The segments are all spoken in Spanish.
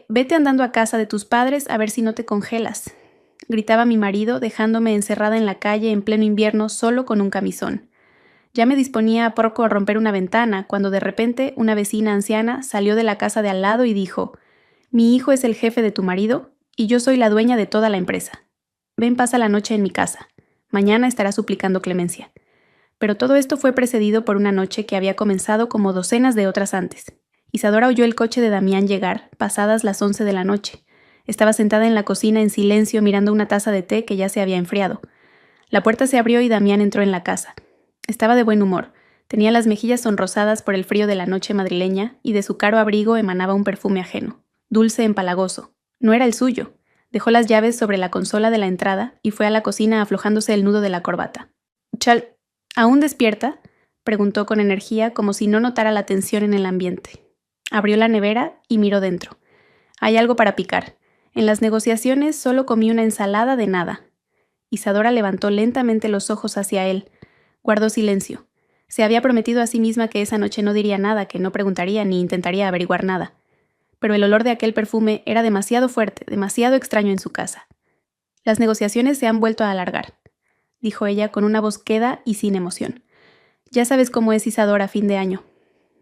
Vete andando a casa de tus padres a ver si no te congelas, gritaba mi marido, dejándome encerrada en la calle en pleno invierno solo con un camisón. Ya me disponía a poco a romper una ventana, cuando de repente una vecina anciana salió de la casa de al lado y dijo: «Mi hijo es el jefe de tu marido y yo soy la dueña de toda la empresa. Ven, pasa la noche en mi casa. Mañana estará suplicando clemencia». Pero todo esto fue precedido por una noche que había comenzado como docenas de otras antes. Isadora oyó el coche de Damián llegar, pasadas las 11 de la noche. Estaba sentada en la cocina en silencio mirando una taza de té que ya se había enfriado. La puerta se abrió y Damián entró en la casa. Estaba de buen humor. Tenía las mejillas sonrosadas por el frío de la noche madrileña y de su caro abrigo emanaba un perfume ajeno, dulce, empalagoso. No era el suyo. Dejó las llaves sobre la consola de la entrada y fue a la cocina aflojándose el nudo de la corbata. ¿Aún despierta?», preguntó con energía, como si no notara la tensión en el ambiente. Abrió la nevera y miró dentro. «Hay algo para picar. En las negociaciones solo comí una ensalada de nada». Isadora levantó lentamente los ojos hacia él. Guardó silencio. Se había prometido a sí misma que esa noche no diría nada, que no preguntaría ni intentaría averiguar nada. Pero el olor de aquel perfume era demasiado fuerte, demasiado extraño en su casa. «Las negociaciones se han vuelto a alargar», dijo ella con una voz queda y sin emoción. «Ya sabes cómo es Isadora a fin de año»,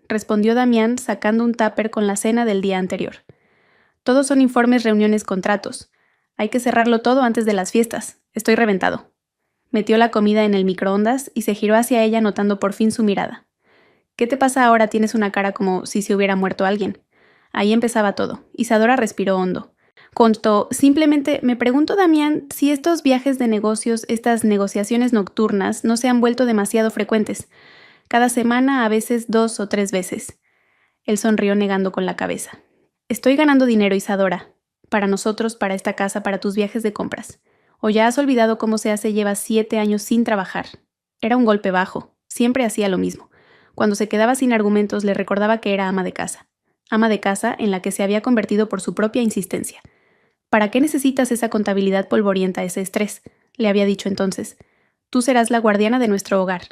respondió Damián sacando un tupper con la cena del día anterior. «Todos son informes, reuniones, contratos. Hay que cerrarlo todo antes de las fiestas. Estoy reventado». Metió la comida en el microondas y se giró hacia ella notando por fin su mirada. «¿Qué te pasa ahora? Tienes una cara como si se hubiera muerto alguien». Ahí empezaba todo. Isadora respiró hondo. Contó: «Simplemente me pregunto, Damián, si estos viajes de negocios, estas negociaciones nocturnas, no se han vuelto demasiado frecuentes. Cada semana, a veces 2 o 3 veces». Él sonrió negando con la cabeza. «Estoy ganando dinero, Isadora. Para nosotros, para esta casa, para tus viajes de compras. ¿O ya has olvidado cómo se hace? Llevas 7 años sin trabajar». Era un golpe bajo. Siempre hacía lo mismo. Cuando se quedaba sin argumentos, le recordaba que era ama de casa. Ama de casa en la que se había convertido por su propia insistencia. «¿Para qué necesitas esa contabilidad polvorienta, ese estrés?», le había dicho entonces. «Tú serás la guardiana de nuestro hogar.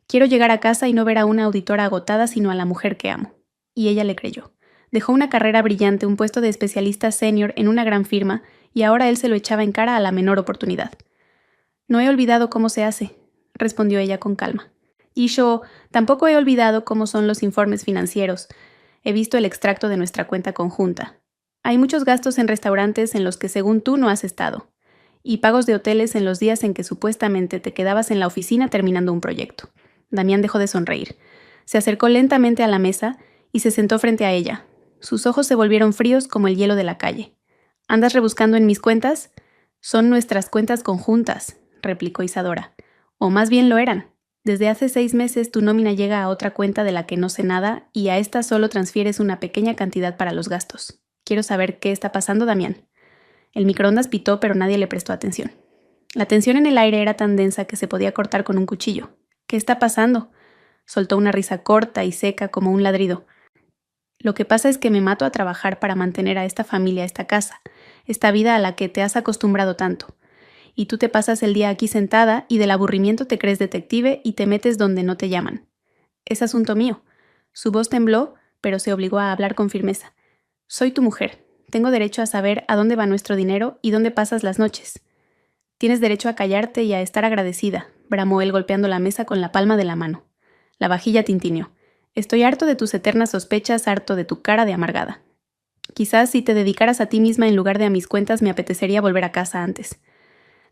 Quiero llegar a casa y no ver a una auditora agotada, sino a la mujer que amo». Y ella le creyó. Dejó una carrera brillante, un puesto de especialista senior en una gran firma, y ahora él se lo echaba en cara a la menor oportunidad. «No he olvidado cómo se hace», respondió ella con calma. «Y yo tampoco he olvidado cómo son los informes financieros. He visto el extracto de nuestra cuenta conjunta. Hay muchos gastos en restaurantes en los que según tú no has estado, y pagos de hoteles en los días en que supuestamente te quedabas en la oficina terminando un proyecto». Damián dejó de sonreír. Se acercó lentamente a la mesa y se sentó frente a ella. Sus ojos se volvieron fríos como el hielo de la calle. «¿Andas rebuscando en mis cuentas?» «Son nuestras cuentas conjuntas», replicó Isadora. «O más bien lo eran. Desde hace 6 meses tu nómina llega a otra cuenta de la que no sé nada y a esta solo transfieres una pequeña cantidad para los gastos. Quiero saber qué está pasando, Damián». El microondas pitó, pero nadie le prestó atención. La tensión en el aire era tan densa que se podía cortar con un cuchillo. «¿Qué está pasando?», soltó una risa corta y seca como un ladrido. «Lo que pasa es que me mato a trabajar para mantener a esta familia, esta casa, esta vida a la que te has acostumbrado tanto. Y tú te pasas el día aquí sentada y del aburrimiento te crees detective y te metes donde no te llaman. Es asunto mío». Su voz tembló, pero se obligó a hablar con firmeza. «Soy tu mujer. Tengo derecho a saber a dónde va nuestro dinero y dónde pasas las noches». «Tienes derecho a callarte y a estar agradecida», bramó él golpeando la mesa con la palma de la mano. La vajilla tintineó. «Estoy harto de tus eternas sospechas, harto de tu cara de amargada. Quizás si te dedicaras a ti misma en lugar de a mis cuentas me apetecería volver a casa antes».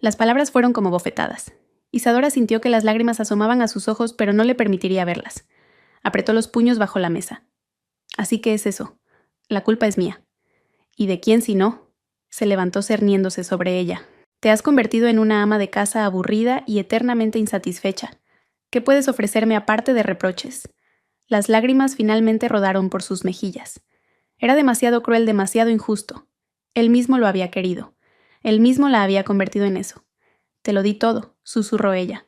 Las palabras fueron como bofetadas. Isadora sintió que las lágrimas asomaban a sus ojos, pero no le permitiría verlas. Apretó los puños bajo la mesa. «Así que es eso. La culpa es mía». «¿Y de quién si no?». Se levantó cerniéndose sobre ella. «Te has convertido en una ama de casa aburrida y eternamente insatisfecha. ¿Qué puedes ofrecerme aparte de reproches?». Las lágrimas finalmente rodaron por sus mejillas. Era demasiado cruel, demasiado injusto. Él mismo lo había querido. Él mismo la había convertido en eso. «Te lo di todo», susurró ella.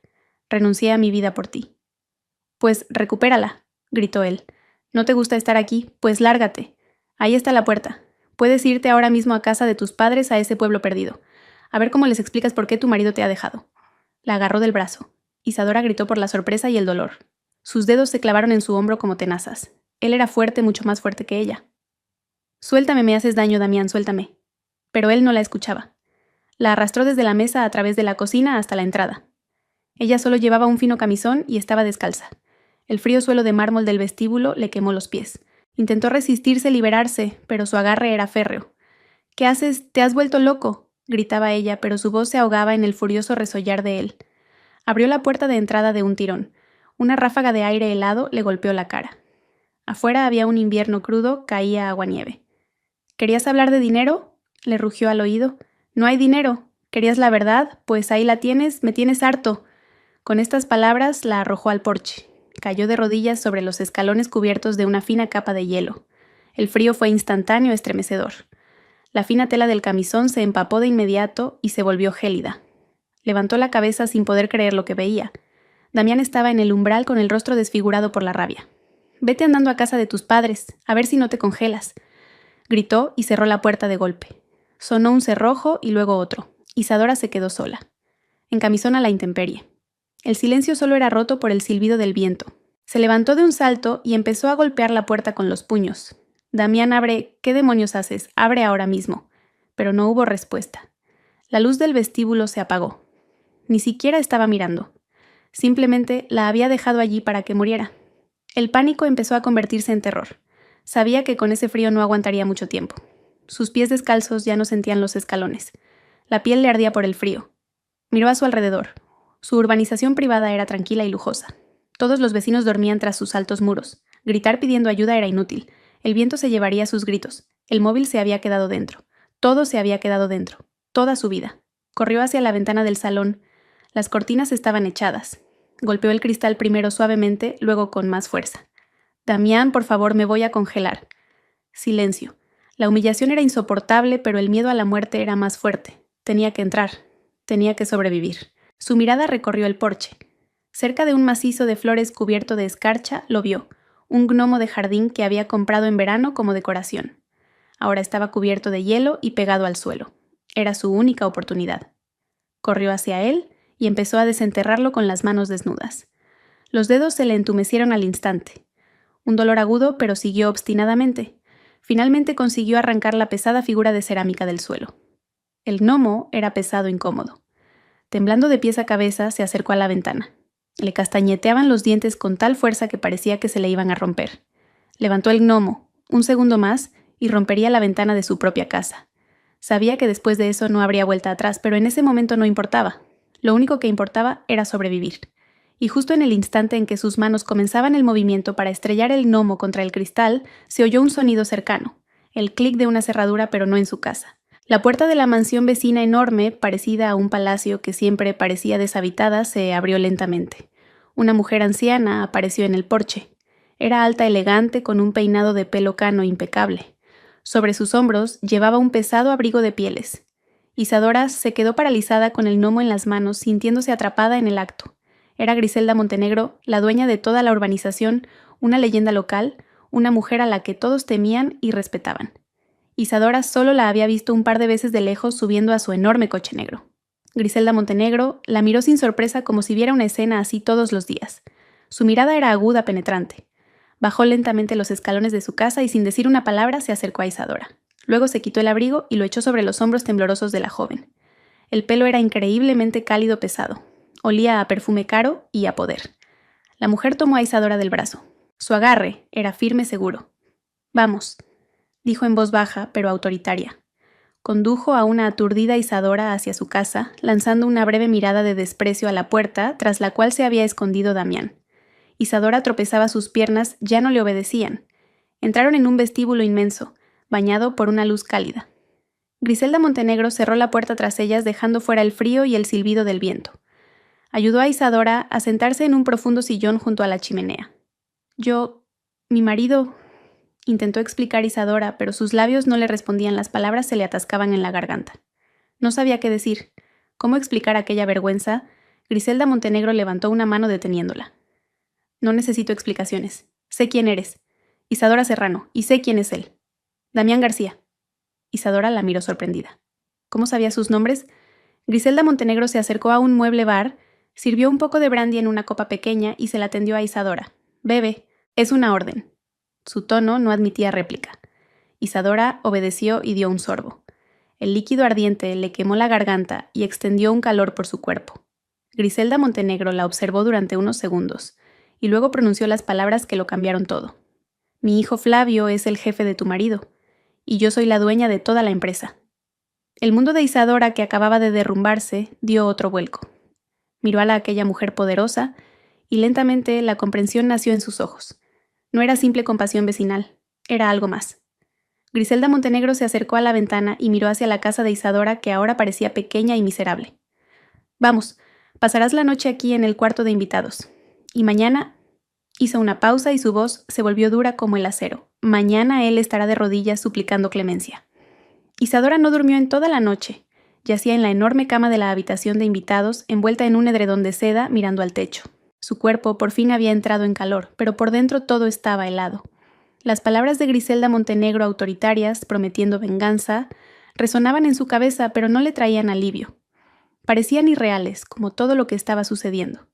«Renuncié a mi vida por ti». «Pues recupérala», gritó él. «¿No te gusta estar aquí? Pues lárgate. Ahí está la puerta. Puedes irte ahora mismo a casa de tus padres, a ese pueblo perdido. A ver cómo les explicas por qué tu marido te ha dejado». La agarró del brazo. Isadora gritó por la sorpresa y el dolor. Sus dedos se clavaron en su hombro como tenazas. Él era fuerte, mucho más fuerte que ella. Suéltame, me haces daño, Damián, suéltame. Pero él no la escuchaba. La arrastró desde la mesa a través de la cocina hasta la entrada. Ella solo llevaba un fino camisón y estaba descalza. El frío suelo de mármol del vestíbulo le quemó los pies. Intentó resistirse, liberarse, pero su agarre era férreo. «¿Qué haces? ¿Te has vuelto loco?», gritaba ella, pero su voz se ahogaba en el furioso resollar de él. Abrió la puerta de entrada de un tirón. Una ráfaga de aire helado le golpeó la cara. Afuera había un invierno crudo, caía aguanieve. «¿Querías hablar de dinero?», le rugió al oído. «No hay dinero. ¿Querías la verdad? Pues ahí la tienes, me tienes harto». Con estas palabras la arrojó al porche. Cayó de rodillas sobre los escalones cubiertos de una fina capa de hielo. El frío fue instantáneo, estremecedor. La fina tela del camisón se empapó de inmediato y se volvió gélida. Levantó la cabeza sin poder creer lo que veía. Damián estaba en el umbral con el rostro desfigurado por la rabia. «Vete andando a casa de tus padres, a ver si no te congelas», gritó y cerró la puerta de golpe. Sonó un cerrojo y luego otro. Isadora se quedó sola, en camisón a la intemperie. El silencio solo era roto por el silbido del viento. Se levantó de un salto y empezó a golpear la puerta con los puños. «Damián, abre. ¿Qué demonios haces? Abre ahora mismo». Pero no hubo respuesta. La luz del vestíbulo se apagó. Ni siquiera estaba mirando. Simplemente la había dejado allí para que muriera. El pánico empezó a convertirse en terror. Sabía que con ese frío no aguantaría mucho tiempo. Sus pies descalzos ya no sentían los escalones. La piel le ardía por el frío. Miró a su alrededor. Su urbanización privada era tranquila y lujosa. Todos los vecinos dormían tras sus altos muros. Gritar pidiendo ayuda era inútil. El viento se llevaría sus gritos. El móvil se había quedado dentro. Todo se había quedado dentro. Toda su vida. Corrió hacia la ventana del salón. Las cortinas estaban echadas. Golpeó el cristal primero suavemente, luego con más fuerza. «Damián, por favor, me voy a congelar». Silencio. La humillación era insoportable, pero el miedo a la muerte era más fuerte. Tenía que entrar. Tenía que sobrevivir. Su mirada recorrió el porche. Cerca de un macizo de flores cubierto de escarcha, lo vio, un gnomo de jardín que había comprado en verano como decoración. Ahora estaba cubierto de hielo y pegado al suelo. Era su única oportunidad. Corrió hacia él y empezó a desenterrarlo con las manos desnudas. Los dedos se le entumecieron al instante. Un dolor agudo, pero siguió obstinadamente. Finalmente consiguió arrancar la pesada figura de cerámica del suelo. El gnomo era pesado e incómodo. Temblando de pies a cabeza, se acercó a la ventana. Le castañeteaban los dientes con tal fuerza que parecía que se le iban a romper. Levantó el gnomo, un segundo más, y rompería la ventana de su propia casa. Sabía que después de eso no habría vuelta atrás, pero en ese momento no importaba. Lo único que importaba era sobrevivir. Y justo en el instante en que sus manos comenzaban el movimiento para estrellar el gnomo contra el cristal, se oyó un sonido cercano, el clic de una cerradura, pero no en su casa. La puerta de la mansión vecina enorme, parecida a un palacio que siempre parecía deshabitada, se abrió lentamente. Una mujer anciana apareció en el porche. Era alta, elegante, con un peinado de pelo cano impecable. Sobre sus hombros llevaba un pesado abrigo de pieles. Isadora se quedó paralizada con el gnomo en las manos, sintiéndose atrapada en el acto. Era Griselda Montenegro, la dueña de toda la urbanización, una leyenda local, una mujer a la que todos temían y respetaban. Isadora solo la había visto un par de veces de lejos subiendo a su enorme coche negro. Griselda Montenegro la miró sin sorpresa como si viera una escena así todos los días. Su mirada era aguda, penetrante. Bajó lentamente los escalones de su casa y sin decir una palabra se acercó a Isadora. Luego se quitó el abrigo y lo echó sobre los hombros temblorosos de la joven. El pelo era increíblemente cálido pesado. Olía a perfume caro y a poder. La mujer tomó a Isadora del brazo. Su agarre era firme, seguro. «Vamos», dijo en voz baja, pero autoritaria. Condujo a una aturdida Isadora hacia su casa, lanzando una breve mirada de desprecio a la puerta, tras la cual se había escondido Damián. Isadora tropezaba, sus piernas ya no le obedecían. Entraron en un vestíbulo inmenso, bañado por una luz cálida. Griselda Montenegro cerró la puerta tras ellas, dejando fuera el frío y el silbido del viento. Ayudó a Isadora a sentarse en un profundo sillón junto a la chimenea. Mi marido, intentó explicar Isadora, pero sus labios no le respondían, las palabras se le atascaban en la garganta. No sabía qué decir. ¿Cómo explicar aquella vergüenza? Griselda Montenegro levantó una mano deteniéndola. «No necesito explicaciones. Sé quién eres. Isadora Serrano, y sé quién es él. Damián García». Isadora la miró sorprendida. ¿Cómo sabía sus nombres? Griselda Montenegro se acercó a un mueble bar, sirvió un poco de brandy en una copa pequeña y se la tendió a Isadora. «Bebe. Es una orden». Su tono no admitía réplica. Isadora obedeció y dio un sorbo. El líquido ardiente le quemó la garganta y extendió un calor por su cuerpo. Griselda Montenegro la observó durante unos segundos, y luego pronunció las palabras que lo cambiaron todo. Mi hijo Flavio es el jefe de tu marido, y yo soy la dueña de toda la empresa. El mundo de Isadora, que acababa de derrumbarse, dio otro vuelco. Miró a aquella mujer poderosa, y lentamente la comprensión nació en sus ojos. No era simple compasión vecinal, era algo más. Griselda Montenegro se acercó a la ventana y miró hacia la casa de Isadora, que ahora parecía pequeña y miserable. Vamos, pasarás la noche aquí en el cuarto de invitados. Y mañana... Hizo una pausa y su voz se volvió dura como el acero. Mañana él estará de rodillas suplicando clemencia. Isadora no durmió en toda la noche. Yacía en la enorme cama de la habitación de invitados, envuelta en un edredón de seda, mirando al techo. Su cuerpo por fin había entrado en calor, pero por dentro todo estaba helado. Las palabras de Griselda Montenegro, autoritarias, prometiendo venganza, resonaban en su cabeza, pero no le traían alivio. Parecían irreales, como todo lo que estaba sucediendo.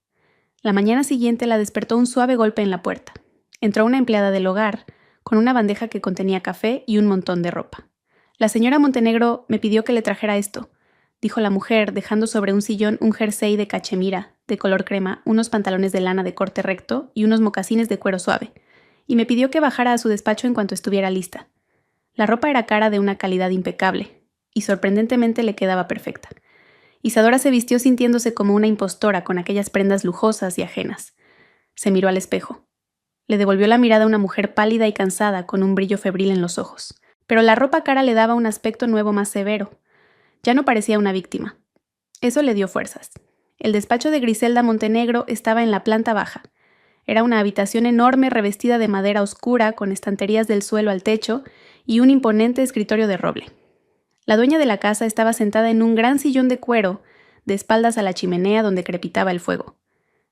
La mañana siguiente la despertó un suave golpe en la puerta. Entró una empleada del hogar, con una bandeja que contenía café y un montón de ropa. La señora Montenegro me pidió que le trajera esto, dijo la mujer, dejando sobre un sillón un jersey de cachemira, de color crema, unos pantalones de lana de corte recto y unos mocasines de cuero suave, y me pidió que bajara a su despacho en cuanto estuviera lista. La ropa era cara de una calidad impecable, y sorprendentemente le quedaba perfecta. Isadora se vistió sintiéndose como una impostora con aquellas prendas lujosas y ajenas. Se miró al espejo. Le devolvió la mirada a una mujer pálida y cansada, con un brillo febril en los ojos. Pero la ropa cara le daba un aspecto nuevo más severo. Ya no parecía una víctima. Eso le dio fuerzas. El despacho de Griselda Montenegro estaba en la planta baja. Era una habitación enorme revestida de madera oscura, con estanterías del suelo al techo y un imponente escritorio de roble. La dueña de la casa estaba sentada en un gran sillón de cuero, de espaldas a la chimenea donde crepitaba el fuego.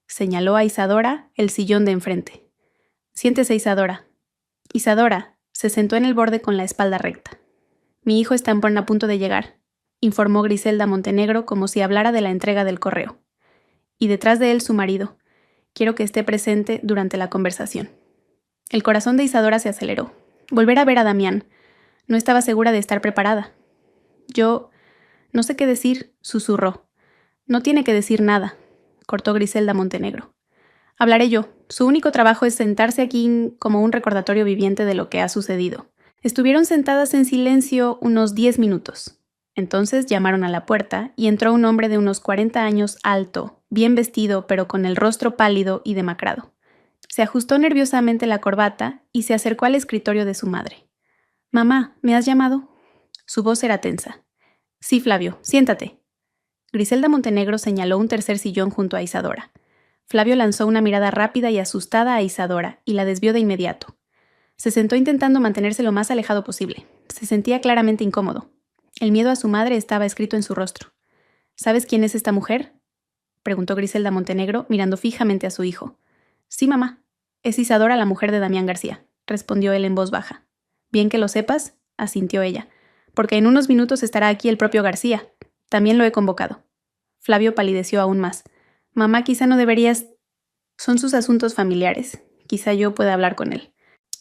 Señaló a Isadora el sillón de enfrente. Siéntese, Isadora. Isadora se sentó en el borde con la espalda recta. Mi hijo está a punto de llegar, informó Griselda Montenegro como si hablara de la entrega del correo. Y detrás de él su marido. Quiero que esté presente durante la conversación. El corazón de Isadora se aceleró. Volver a ver a Damián. No estaba segura de estar preparada. Yo... no sé qué decir, susurró. No tiene que decir nada, cortó Griselda Montenegro. Hablaré yo. Su único trabajo es sentarse aquí como un recordatorio viviente de lo que ha sucedido. Estuvieron sentadas en silencio unos 10 minutos. Entonces llamaron a la puerta y entró un hombre de unos 40 años, alto, bien vestido, pero con el rostro pálido y demacrado. Se ajustó nerviosamente la corbata y se acercó al escritorio de su madre. «Mamá, ¿me has llamado?» Su voz era tensa. «Sí, Flavio, siéntate». Griselda Montenegro señaló un tercer sillón junto a Isadora. Flavio lanzó una mirada rápida y asustada a Isadora y la desvió de inmediato. Se sentó intentando mantenerse lo más alejado posible. Se sentía claramente incómodo. El miedo a su madre estaba escrito en su rostro. «¿Sabes quién es esta mujer?», preguntó Griselda Montenegro, mirando fijamente a su hijo. «Sí, mamá. Es Isadora, la mujer de Damián García», respondió él en voz baja. «Bien que lo sepas», asintió ella, «porque en unos minutos estará aquí el propio García. También lo he convocado». Flavio palideció aún más. «Mamá, quizá no deberías...» «Son sus asuntos familiares. Quizá yo pueda hablar con él».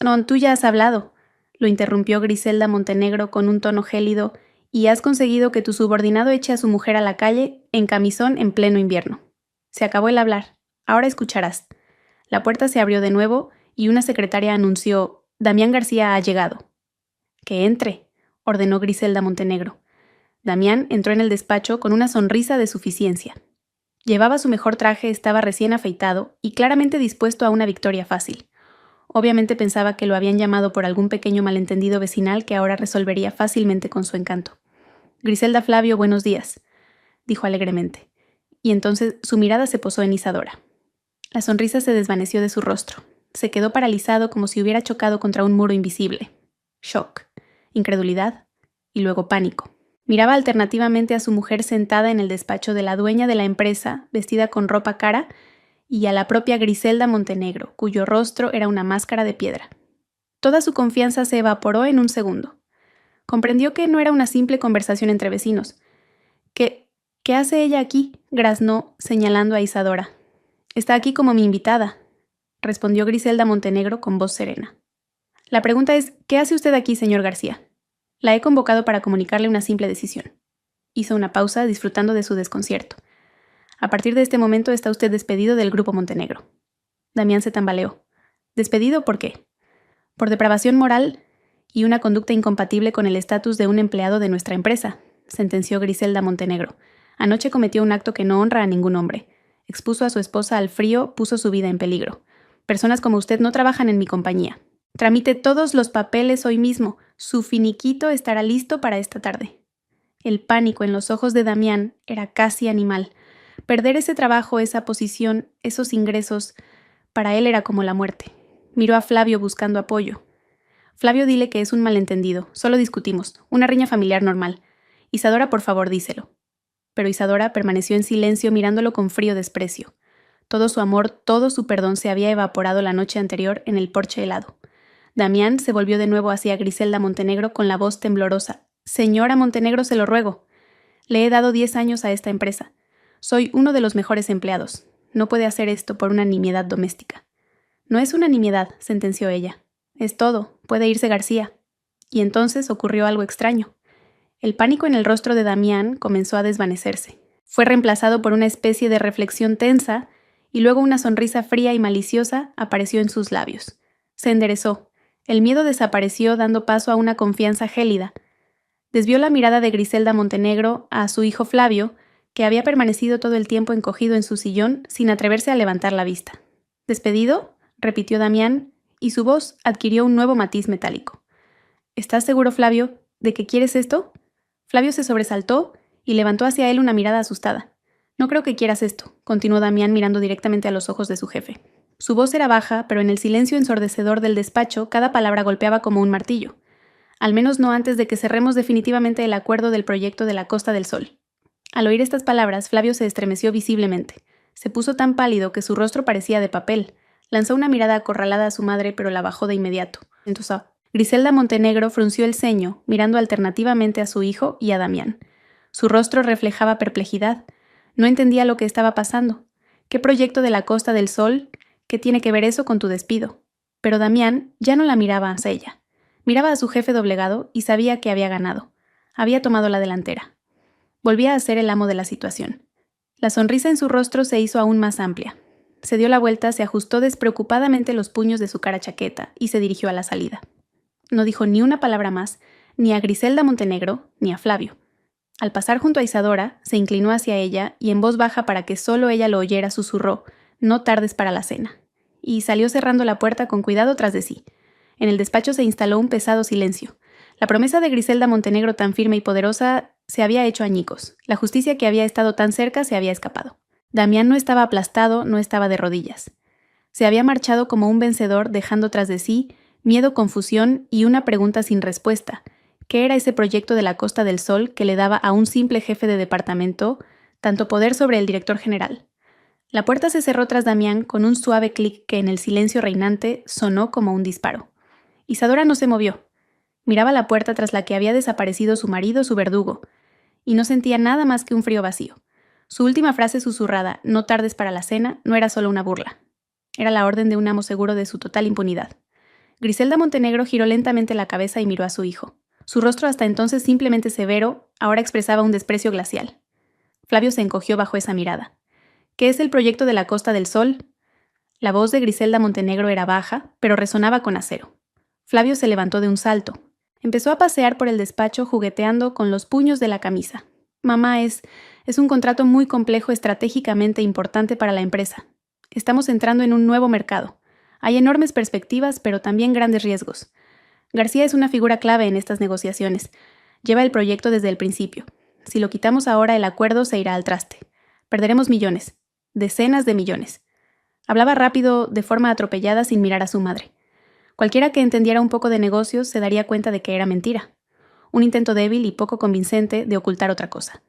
«No, tú ya has hablado», lo interrumpió Griselda Montenegro con un tono gélido, «y has conseguido que tu subordinado eche a su mujer a la calle en camisón en pleno invierno. Se acabó el hablar. Ahora escucharás». La puerta se abrió de nuevo y una secretaria anunció: «Damián García ha llegado». «Que entre», ordenó Griselda Montenegro. Damián entró en el despacho con una sonrisa de suficiencia. Llevaba su mejor traje, estaba recién afeitado y claramente dispuesto a una victoria fácil. Obviamente pensaba que lo habían llamado por algún pequeño malentendido vecinal que ahora resolvería fácilmente con su encanto. «Griselda, Flavio, buenos días», dijo alegremente. Y entonces su mirada se posó en Isadora. La sonrisa se desvaneció de su rostro. Se quedó paralizado como si hubiera chocado contra un muro invisible. Shock, incredulidad y luego pánico. Miraba alternativamente a su mujer sentada en el despacho de la dueña de la empresa, vestida con ropa cara, y a la propia Griselda Montenegro, cuyo rostro era una máscara de piedra. Toda su confianza se evaporó en un segundo. Comprendió que no era una simple conversación entre vecinos. ¿Qué hace ella aquí?, graznó, señalando a Isadora. «Está aquí como mi invitada», respondió Griselda Montenegro con voz serena. La pregunta es, ¿qué hace usted aquí, señor García? La he convocado para comunicarle una simple decisión. Hizo una pausa, disfrutando de su desconcierto. A partir de este momento está usted despedido del Grupo Montenegro. Damián se tambaleó. ¿Despedido por qué? Por depravación moral y una conducta incompatible con el estatus de un empleado de nuestra empresa, sentenció Griselda Montenegro. Anoche cometió un acto que no honra a ningún hombre. Expuso a su esposa al frío, puso su vida en peligro. Personas como usted no trabajan en mi compañía. Tramite todos los papeles hoy mismo. Su finiquito estará listo para esta tarde. El pánico en los ojos de Damián era casi animal. Perder ese trabajo, esa posición, esos ingresos, para él era como la muerte. Miró a Flavio buscando apoyo. Flavio, dile que es un malentendido. Solo discutimos. Una riña familiar normal. Isadora, por favor, díselo. Pero Isadora permaneció en silencio mirándolo con frío desprecio. Todo su amor, todo su perdón se había evaporado la noche anterior en el porche helado. Damián se volvió de nuevo hacia Griselda Montenegro con la voz temblorosa. Señora Montenegro, se lo ruego. Le he dado 10 años a esta empresa. Soy uno de los mejores empleados. No puede hacer esto por una nimiedad doméstica. No es una nimiedad, sentenció ella. Es todo. Puede irse García. Y entonces ocurrió algo extraño. El pánico en el rostro de Damián comenzó a desvanecerse. Fue reemplazado por una especie de reflexión tensa y luego una sonrisa fría y maliciosa apareció en sus labios. Se enderezó. El miedo desapareció dando paso a una confianza gélida. Desvió la mirada de Griselda Montenegro a su hijo Flavio, que había permanecido todo el tiempo encogido en su sillón sin atreverse a levantar la vista. ¿Despedido?, repitió Damián, y su voz adquirió un nuevo matiz metálico. ¿Estás seguro, Flavio, de que quieres esto? Flavio se sobresaltó y levantó hacia él una mirada asustada. No creo que quieras esto, continuó Damián mirando directamente a los ojos de su jefe. Su voz era baja, pero en el silencio ensordecedor del despacho cada palabra golpeaba como un martillo. Al menos no antes de que cerremos definitivamente el acuerdo del proyecto de la Costa del Sol. Al oír estas palabras, Flavio se estremeció visiblemente. Se puso tan pálido que su rostro parecía de papel. Lanzó una mirada acorralada a su madre, pero la bajó de inmediato. Entonces, Griselda Montenegro frunció el ceño, mirando alternativamente a su hijo y a Damián. Su rostro reflejaba perplejidad. No entendía lo que estaba pasando. ¿Qué proyecto de la Costa del Sol? ¿Qué tiene que ver eso con tu despido? Pero Damián ya no la miraba hacia ella. Miraba a su jefe doblegado y sabía que había ganado. Había tomado la delantera. Volvía a ser el amo de la situación. La sonrisa en su rostro se hizo aún más amplia. Se dio la vuelta, se ajustó despreocupadamente los puños de su cara chaqueta y se dirigió a la salida. No dijo ni una palabra más, ni a Griselda Montenegro, ni a Flavio. Al pasar junto a Isadora, se inclinó hacia ella y en voz baja para que solo ella lo oyera susurró: «No tardes para la cena». Y salió cerrando la puerta con cuidado tras de sí. En el despacho se instaló un pesado silencio. La promesa de Griselda Montenegro tan firme y poderosa se había hecho añicos. La justicia que había estado tan cerca se había escapado. Damián no estaba aplastado, no estaba de rodillas. Se había marchado como un vencedor, dejando tras de sí miedo, confusión y una pregunta sin respuesta. ¿Qué era ese proyecto de la Costa del Sol que le daba a un simple jefe de departamento tanto poder sobre el director general? La puerta se cerró tras Damián con un suave clic que en el silencio reinante sonó como un disparo. Isadora no se movió. Miraba la puerta tras la que había desaparecido su marido, su verdugo, y no sentía nada más que un frío vacío. Su última frase susurrada, «no tardes para la cena», no era solo una burla. Era la orden de un amo seguro de su total impunidad. Griselda Montenegro giró lentamente la cabeza y miró a su hijo. Su rostro, hasta entonces simplemente severo, ahora expresaba un desprecio glacial. Flavio se encogió bajo esa mirada. ¿Qué es el proyecto de la Costa del Sol? La voz de Griselda Montenegro era baja, pero resonaba con acero. Flavio se levantó de un salto. Empezó a pasear por el despacho jugueteando con los puños de la camisa. «Mamá, es un contrato muy complejo, estratégicamente importante para la empresa. Estamos entrando en un nuevo mercado. Hay enormes perspectivas, pero también grandes riesgos. García es una figura clave en estas negociaciones. Lleva el proyecto desde el principio. Si lo quitamos ahora, el acuerdo se irá al traste. Perderemos millones. Decenas de millones». Hablaba rápido, de forma atropellada, sin mirar a su madre. Cualquiera que entendiera un poco de negocios se daría cuenta de que era mentira. Un intento débil y poco convincente de ocultar otra cosa.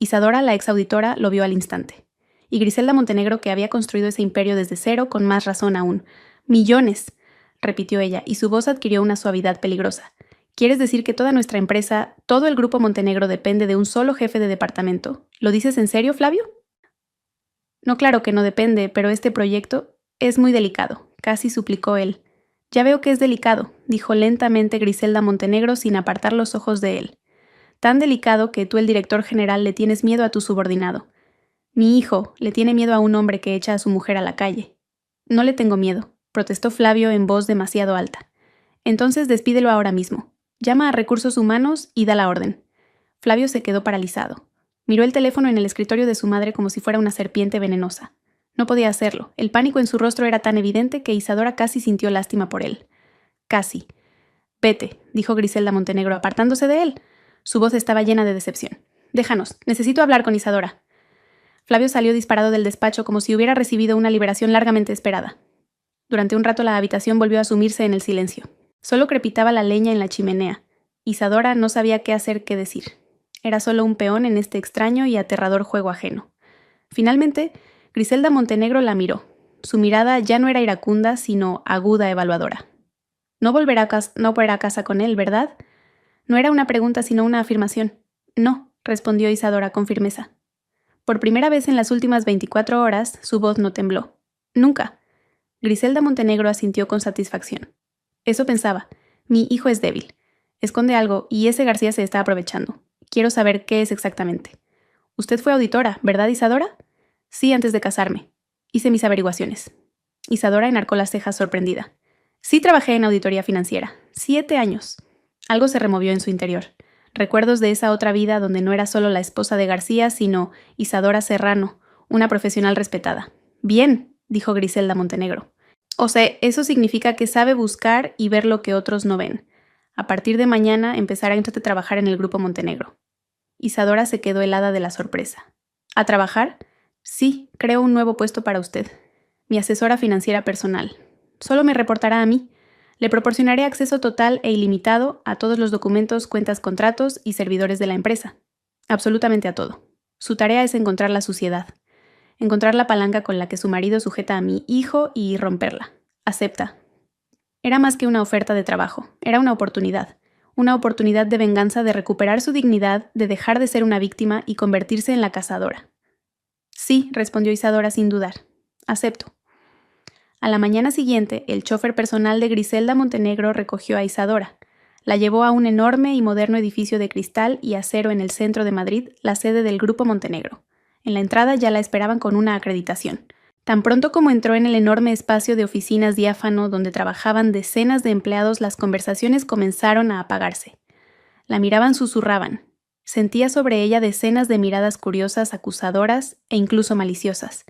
Isadora, la exauditora, lo vio al instante. Y Griselda Montenegro, que había construido ese imperio desde cero, con más razón aún. «Millones», repitió ella, y su voz adquirió una suavidad peligrosa. «¿Quieres decir que toda nuestra empresa, todo el Grupo Montenegro depende de un solo jefe de departamento? ¿Lo dices en serio, Flavio?» «No, claro que no depende, pero este proyecto es muy delicado», casi suplicó él. Ya veo que es delicado, dijo lentamente Griselda Montenegro sin apartar los ojos de él. Tan delicado que tú, el director general, le tienes miedo a tu subordinado. Mi hijo le tiene miedo a un hombre que echa a su mujer a la calle. No le tengo miedo, protestó Flavio en voz demasiado alta. Entonces despídelo ahora mismo. Llama a Recursos Humanos y da la orden. Flavio se quedó paralizado. Miró el teléfono en el escritorio de su madre como si fuera una serpiente venenosa. No podía hacerlo. El pánico en su rostro era tan evidente que Isadora casi sintió lástima por él. Casi. Vete, dijo Griselda Montenegro, apartándose de él. Su voz estaba llena de decepción. Déjanos, necesito hablar con Isadora. Flavio salió disparado del despacho como si hubiera recibido una liberación largamente esperada. Durante un rato la habitación volvió a sumirse en el silencio. Solo crepitaba la leña en la chimenea. Isadora no sabía qué hacer, qué decir. Era solo un peón en este extraño y aterrador juego ajeno. Finalmente, Griselda Montenegro la miró. Su mirada ya no era iracunda, sino aguda, evaluadora. No volverá a casa con él, ¿verdad? No era una pregunta, sino una afirmación. No, respondió Isadora con firmeza. Por primera vez en las últimas 24 horas, su voz no tembló. Nunca. Griselda Montenegro asintió con satisfacción. Eso pensaba. Mi hijo es débil. Esconde algo y ese García se está aprovechando. Quiero saber qué es exactamente. Usted fue auditora, ¿verdad, Isadora? Sí, antes de casarme. Hice mis averiguaciones. Isadora enarcó las cejas sorprendida. Sí, trabajé en auditoría financiera. 7 años. Algo se removió en su interior. Recuerdos de esa otra vida donde no era solo la esposa de García, sino Isadora Serrano, una profesional respetada. Bien, dijo Griselda Montenegro. O sea, eso significa que sabe buscar y ver lo que otros no ven. A partir de mañana empezará entonces a trabajar en el Grupo Montenegro. Isadora se quedó helada de la sorpresa. ¿A trabajar? Sí, creo un nuevo puesto para usted. Mi asesora financiera personal. Solo me reportará a mí. Le proporcionaré acceso total e ilimitado a todos los documentos, cuentas, contratos y servidores de la empresa. Absolutamente a todo. Su tarea es encontrar la suciedad. Encontrar la palanca con la que su marido sujeta a mi hijo y romperla. Acepta. Era más que una oferta de trabajo. Era una oportunidad. Una oportunidad de venganza, de recuperar su dignidad, de dejar de ser una víctima y convertirse en la cazadora. Sí, respondió Isadora sin dudar. Acepto. A la mañana siguiente, el chofer personal de Griselda Montenegro recogió a Isadora. La llevó a un enorme y moderno edificio de cristal y acero en el centro de Madrid, la sede del Grupo Montenegro. En la entrada ya la esperaban con una acreditación. Tan pronto como entró en el enorme espacio de oficinas diáfano donde trabajaban decenas de empleados, las conversaciones comenzaron a apagarse. La miraban, susurraban. Sentía sobre ella decenas de miradas curiosas, acusadoras e incluso maliciosas.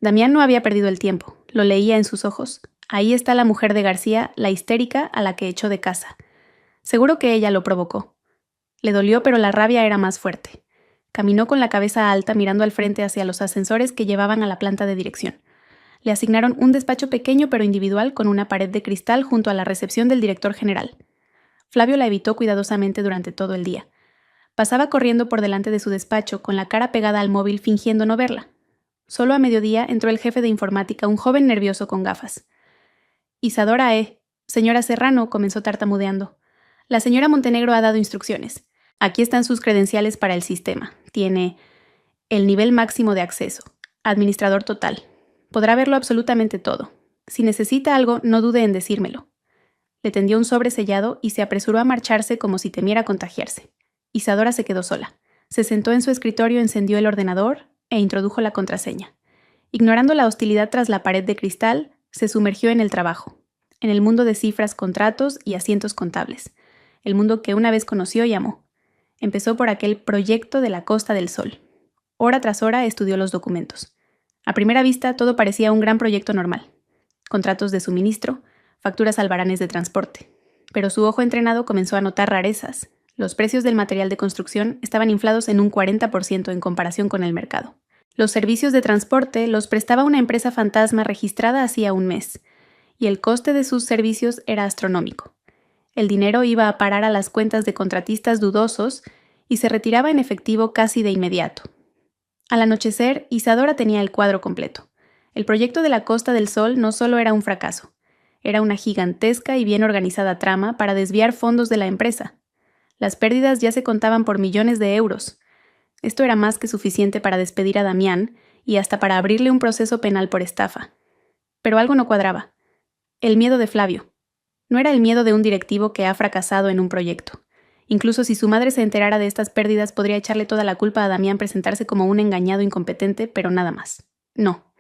Damián no había perdido el tiempo, lo leía en sus ojos. Ahí está la mujer de García, la histérica a la que echó de casa. Seguro que ella lo provocó. Le dolió, pero la rabia era más fuerte. Caminó con la cabeza alta mirando al frente hacia los ascensores que llevaban a la planta de dirección. Le asignaron un despacho pequeño pero individual con una pared de cristal junto a la recepción del director general. Flavio la evitó cuidadosamente durante todo el día. Pasaba corriendo por delante de su despacho con la cara pegada al móvil fingiendo no verla. Solo a mediodía entró el jefe de informática, un joven nervioso con gafas. Isadora Señora Serrano, comenzó tartamudeando. La señora Montenegro ha dado instrucciones. Aquí están sus credenciales para el sistema. Tiene el nivel máximo de acceso. Administrador total. Podrá verlo absolutamente todo. Si necesita algo, no dude en decírmelo. Le tendió un sobre sellado y se apresuró a marcharse como si temiera contagiarse. Isadora se quedó sola. Se sentó en su escritorio, encendió el ordenador e introdujo la contraseña. Ignorando la hostilidad tras la pared de cristal, se sumergió en el trabajo, en el mundo de cifras, contratos y asientos contables, el mundo que una vez conoció y amó. Empezó por aquel proyecto de la Costa del Sol. Hora tras hora estudió los documentos. A primera vista todo parecía un gran proyecto normal. Contratos de suministro, facturas albaranes de transporte. Pero su ojo entrenado comenzó a notar rarezas. Los precios del material de construcción estaban inflados en un 40% en comparación con el mercado. Los servicios de transporte los prestaba una empresa fantasma registrada hacía un mes, y el coste de sus servicios era astronómico. El dinero iba a parar a las cuentas de contratistas dudosos y se retiraba en efectivo casi de inmediato. Al anochecer, Isadora tenía el cuadro completo. El proyecto de la Costa del Sol no solo era un fracaso, era una gigantesca y bien organizada trama para desviar fondos de la empresa. Las pérdidas ya se contaban por millones de euros. Esto era más que suficiente para despedir a Damián y hasta para abrirle un proceso penal por estafa. Pero algo no cuadraba. El miedo de Flavio. No era el miedo de un directivo que ha fracasado en un proyecto. Incluso si su madre se enterara de estas pérdidas, podría echarle toda la culpa a Damián, presentarse como un engañado incompetente, pero nada más. No.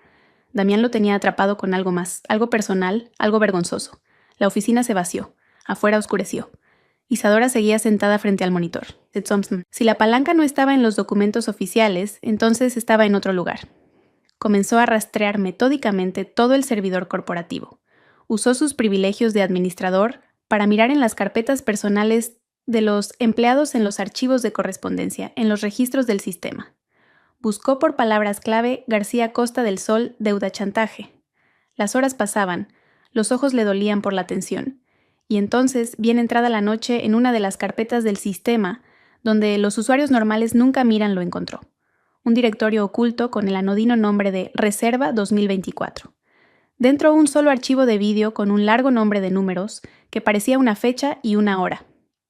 Damián lo tenía atrapado con algo más, algo personal, algo vergonzoso. La oficina se vació. Afuera oscureció. Isadora seguía sentada frente al monitor. Si la palanca no estaba en los documentos oficiales, entonces estaba en otro lugar. Comenzó a rastrear metódicamente todo el servidor corporativo. Usó sus privilegios de administrador para mirar en las carpetas personales de los empleados, en los archivos de correspondencia, en los registros del sistema. Buscó por palabras clave García Costa del Sol, deuda chantaje. Las horas pasaban, los ojos le dolían por la tensión. Y entonces, bien entrada la noche, en una de las carpetas del sistema, donde los usuarios normales nunca miran, lo encontró. Un directorio oculto con el anodino nombre de Reserva 2024. Dentro un solo archivo de vídeo con un largo nombre de números que parecía una fecha y una hora.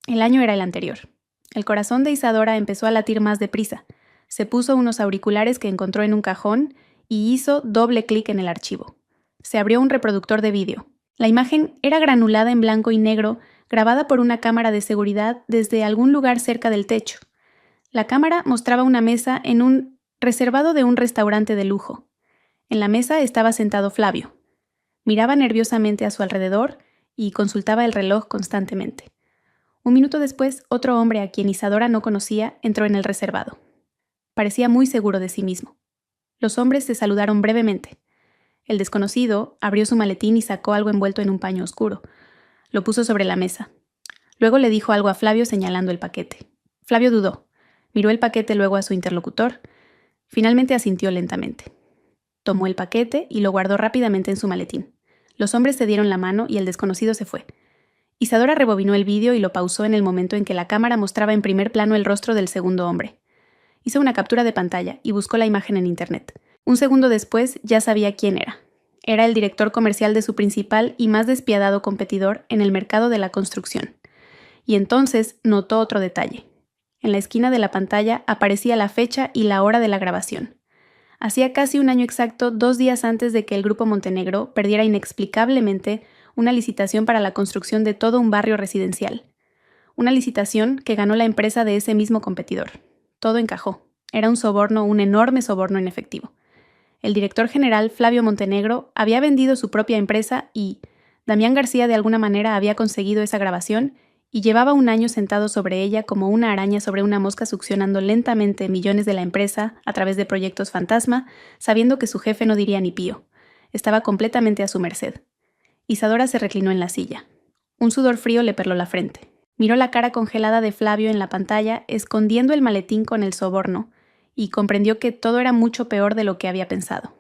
El año era el anterior. El corazón de Isadora empezó a latir más deprisa. Se puso unos auriculares que encontró en un cajón y hizo doble clic en el archivo. Se abrió un reproductor de vídeo. La imagen era granulada en blanco y negro, grabada por una cámara de seguridad desde algún lugar cerca del techo. La cámara mostraba una mesa en un reservado de un restaurante de lujo. En la mesa estaba sentado Flavio. Miraba nerviosamente a su alrededor y consultaba el reloj constantemente. Un minuto después, otro hombre a quien Isadora no conocía entró en el reservado. Parecía muy seguro de sí mismo. Los hombres se saludaron brevemente. El desconocido abrió su maletín y sacó algo envuelto en un paño oscuro. Lo puso sobre la mesa. Luego le dijo algo a Flavio señalando el paquete. Flavio dudó. Miró el paquete luego a su interlocutor. Finalmente asintió lentamente. Tomó el paquete y lo guardó rápidamente en su maletín. Los hombres se dieron la mano y el desconocido se fue. Isadora rebobinó el vídeo y lo pausó en el momento en que la cámara mostraba en primer plano el rostro del segundo hombre. Hizo una captura de pantalla y buscó la imagen en internet. Un segundo después ya sabía quién era. Era el director comercial de su principal y más despiadado competidor en el mercado de la construcción. Y entonces notó otro detalle. En la esquina de la pantalla aparecía la fecha y la hora de la grabación. Hacía casi un año exacto, 2 días antes de que el Grupo Montenegro perdiera inexplicablemente una licitación para la construcción de todo un barrio residencial. Una licitación que ganó la empresa de ese mismo competidor. Todo encajó. Era un soborno, un enorme soborno en efectivo. El director general, Flavio Montenegro, había vendido su propia empresa y Damián García de alguna manera había conseguido esa grabación y llevaba un año sentado sobre ella como una araña sobre una mosca, succionando lentamente millones de la empresa a través de proyectos fantasma, sabiendo que su jefe no diría ni pío. Estaba completamente a su merced. Isadora se reclinó en la silla. Un sudor frío le perló la frente. Miró la cara congelada de Flavio en la pantalla, escondiendo el maletín con el soborno, y comprendió que todo era mucho peor de lo que había pensado.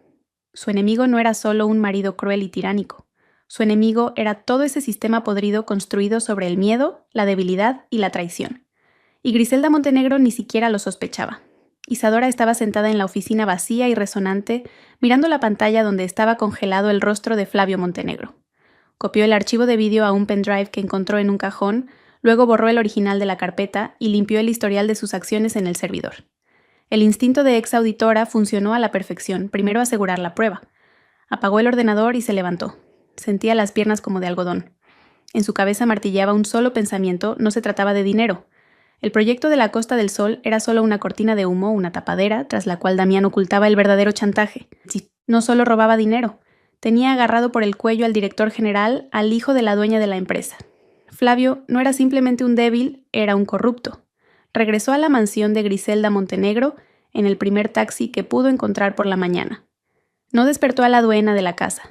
Su enemigo no era solo un marido cruel y tiránico. Su enemigo era todo ese sistema podrido construido sobre el miedo, la debilidad y la traición. Y Griselda Montenegro ni siquiera lo sospechaba. Isadora estaba sentada en la oficina vacía y resonante, mirando la pantalla donde estaba congelado el rostro de Flavio Montenegro. Copió el archivo de vídeo a un pendrive que encontró en un cajón, luego borró el original de la carpeta y limpió el historial de sus acciones en el servidor. El instinto de ex auditora funcionó a la perfección, primero asegurar la prueba. Apagó el ordenador y se levantó. Sentía las piernas como de algodón. En su cabeza martilleaba un solo pensamiento, no se trataba de dinero. El proyecto de la Costa del Sol era solo una cortina de humo, una tapadera, tras la cual Damián ocultaba el verdadero chantaje. Sí, no solo robaba dinero, tenía agarrado por el cuello al director general, al hijo de la dueña de la empresa. Flavio no era simplemente un débil, era un corrupto. Regresó a la mansión de Griselda Montenegro en el primer taxi que pudo encontrar por la mañana. No despertó a la dueña de la casa.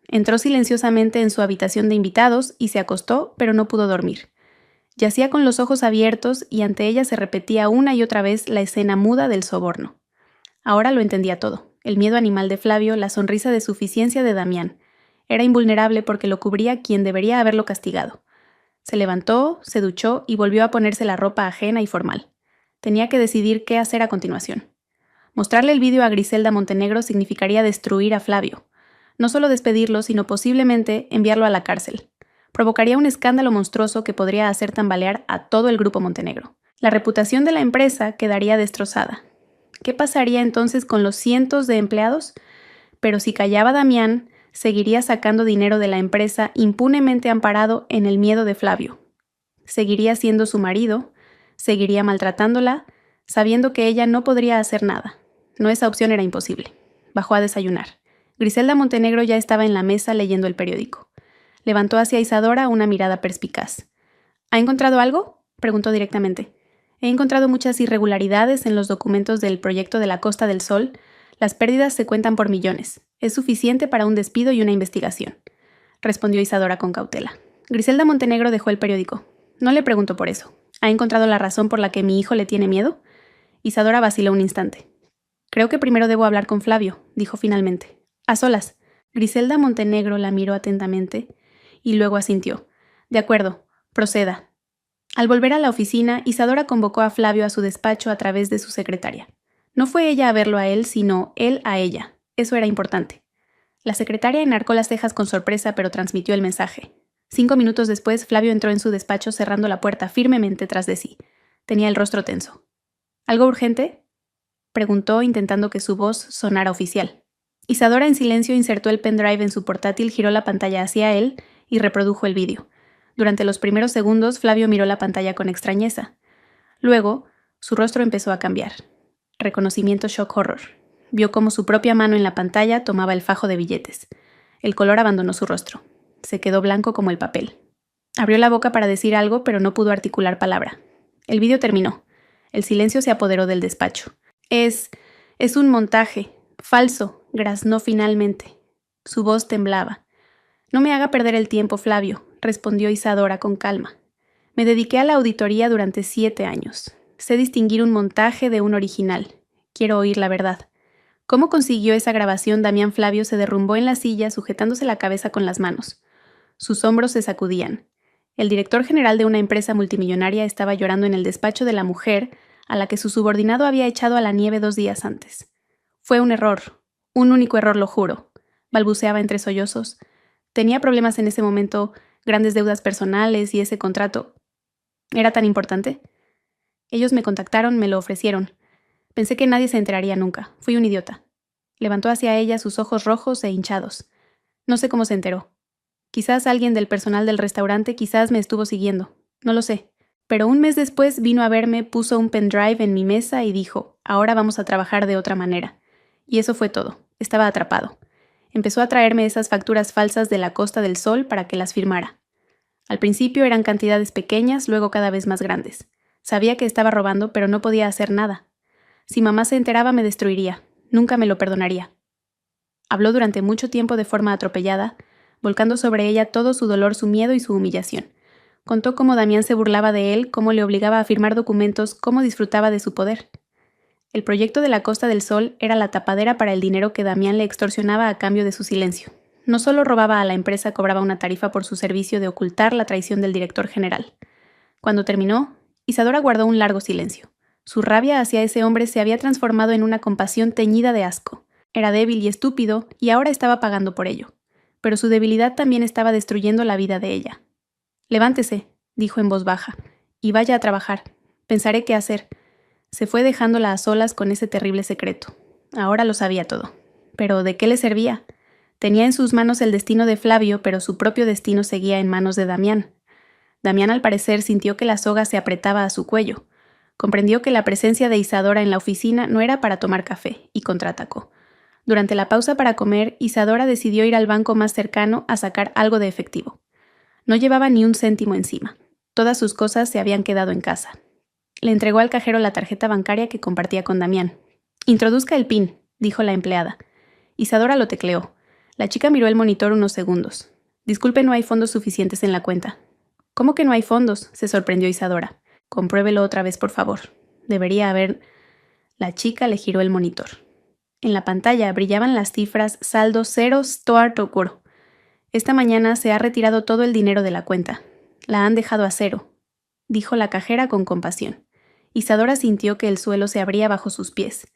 Entró silenciosamente en su habitación de invitados y se acostó, pero no pudo dormir. Yacía con los ojos abiertos y ante ella se repetía una y otra vez la escena muda del soborno. Ahora lo entendía todo. El miedo animal de Flavio, la sonrisa de suficiencia de Damián. Era invulnerable porque lo cubría quien debería haberlo castigado. Se levantó, se duchó y volvió a ponerse la ropa ajena y formal. Tenía que decidir qué hacer a continuación. Mostrarle el vídeo a Griselda Montenegro significaría destruir a Flavio. No solo despedirlo, sino posiblemente enviarlo a la cárcel. Provocaría un escándalo monstruoso que podría hacer tambalear a todo el Grupo Montenegro. La reputación de la empresa quedaría destrozada. ¿Qué pasaría entonces con los cientos de empleados? Pero si callaba Damián, Seguiría sacando dinero de la empresa impunemente amparado en el miedo de Flavio. Seguiría siendo su marido, seguiría maltratándola, sabiendo que ella no podría hacer nada. No, esa opción era imposible. Bajó a desayunar. Griselda Montenegro ya estaba en la mesa leyendo el periódico. Levantó hacia Isadora una mirada perspicaz. ¿Ha encontrado algo?, preguntó directamente. He encontrado muchas irregularidades en los documentos del proyecto de la Costa del Sol. Las pérdidas se cuentan por millones. Es suficiente para un despido y una investigación, respondió Isadora con cautela. Griselda Montenegro dejó el periódico. No le pregunto por eso. ¿Ha encontrado la razón por la que mi hijo le tiene miedo? Isadora vaciló un instante. Creo que primero debo hablar con Flavio, dijo finalmente. A solas. Griselda Montenegro la miró atentamente y luego asintió. De acuerdo, proceda. Al volver a la oficina, Isadora convocó a Flavio a su despacho a través de su secretaria. No fue ella a verlo a él, sino él a ella. Eso era importante. La secretaria enarcó las cejas con sorpresa, pero transmitió el mensaje. 5 minutos después, Flavio entró en su despacho cerrando la puerta firmemente tras de sí. Tenía el rostro tenso. ¿Algo urgente?, preguntó, intentando que su voz sonara oficial. Isadora en silencio insertó el pendrive en su portátil, giró la pantalla hacia él y reprodujo el vídeo. Durante los primeros segundos, Flavio miró la pantalla con extrañeza. Luego, su rostro empezó a cambiar. Reconocimiento shock horror. Vio cómo su propia mano en la pantalla tomaba el fajo de billetes. El color abandonó su rostro. Se quedó blanco como el papel. Abrió la boca para decir algo, pero no pudo articular palabra. El vídeo terminó. El silencio se apoderó del despacho. Es un montaje. Falso, graznó finalmente. Su voz temblaba. No me haga perder el tiempo, Flavio, respondió Isadora con calma. Me dediqué a la auditoría durante 7 años. Sé distinguir un montaje de un original. Quiero oír la verdad. ¿Cómo consiguió esa grabación? Damián Flavio se derrumbó en la silla, sujetándose la cabeza con las manos. Sus hombros se sacudían. El director general de una empresa multimillonaria estaba llorando en el despacho de la mujer a la que su subordinado había echado a la nieve 2 días antes. Fue un error. Un único error, lo juro. Balbuceaba entre sollozos. Tenía problemas en ese momento, grandes deudas personales y ese contrato. ¿Era tan importante? Ellos me contactaron, me lo ofrecieron. Pensé que nadie se enteraría nunca. Fui un idiota. Levantó hacia ella sus ojos rojos e hinchados. No sé cómo se enteró. Quizás alguien del personal del restaurante, quizás me estuvo siguiendo. No lo sé. Pero un mes después vino a verme, puso un pendrive en mi mesa y dijo, ahora vamos a trabajar de otra manera. Y eso fue todo. Estaba atrapado. Empezó a traerme esas facturas falsas de la Costa del Sol para que las firmara. Al principio eran cantidades pequeñas, luego cada vez más grandes. Sabía que estaba robando, pero no podía hacer nada. Si mamá se enteraba, me destruiría. Nunca me lo perdonaría. Habló durante mucho tiempo de forma atropellada, volcando sobre ella todo su dolor, su miedo y su humillación. Contó cómo Damián se burlaba de él, cómo le obligaba a firmar documentos, cómo disfrutaba de su poder. El proyecto de la Costa del Sol era la tapadera para el dinero que Damián le extorsionaba a cambio de su silencio. No solo robaba a la empresa, cobraba una tarifa por su servicio de ocultar la traición del director general. Cuando terminó, Isadora guardó un largo silencio. Su rabia hacia ese hombre se había transformado en una compasión teñida de asco. Era débil y estúpido, y ahora estaba pagando por ello. Pero su debilidad también estaba destruyendo la vida de ella. «Levántese», dijo en voz baja, «y vaya a trabajar. Pensaré qué hacer». Se fue dejándola a solas con ese terrible secreto. Ahora lo sabía todo. ¿Pero de qué le servía? Tenía en sus manos el destino de Flavio, pero su propio destino seguía en manos de Damián. Damián, al parecer, sintió que la soga se apretaba a su cuello. Comprendió que la presencia de Isadora en la oficina no era para tomar café, y contraatacó. Durante la pausa para comer, Isadora decidió ir al banco más cercano a sacar algo de efectivo. No llevaba ni un céntimo encima. Todas sus cosas se habían quedado en casa. Le entregó al cajero la tarjeta bancaria que compartía con Damián. «Introduzca el PIN», dijo la empleada. Isadora lo tecleó. La chica miró el monitor unos segundos. «Disculpe, no hay fondos suficientes en la cuenta». «¿Cómo que no hay fondos?», se sorprendió Isadora. «Compruébelo otra vez, por favor. Debería haber...». La chica le giró el monitor. En la pantalla brillaban las cifras saldo 0 Stoar Tokuro. «Esta mañana se ha retirado todo el dinero de la cuenta. La han dejado a 0», dijo la cajera con compasión. Isadora sintió que el suelo se abría bajo sus pies.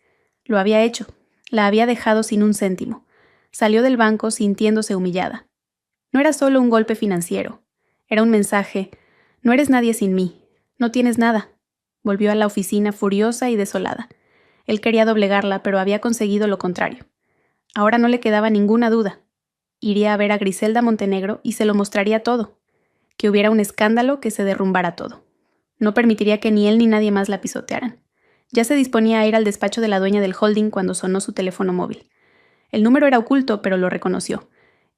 Lo había hecho. La había dejado sin un céntimo. Salió del banco sintiéndose humillada. No era solo un golpe financiero. Era un mensaje. «No eres nadie sin mí. No tienes nada». Volvió a la oficina furiosa y desolada. Él quería doblegarla, pero había conseguido lo contrario. Ahora no le quedaba ninguna duda. Iría a ver a Griselda Montenegro y se lo mostraría todo. Que hubiera un escándalo, que se derrumbara todo. No permitiría que ni él ni nadie más la pisotearan. Ya se disponía a ir al despacho de la dueña del holding cuando sonó su teléfono móvil. El número era oculto, pero lo reconoció.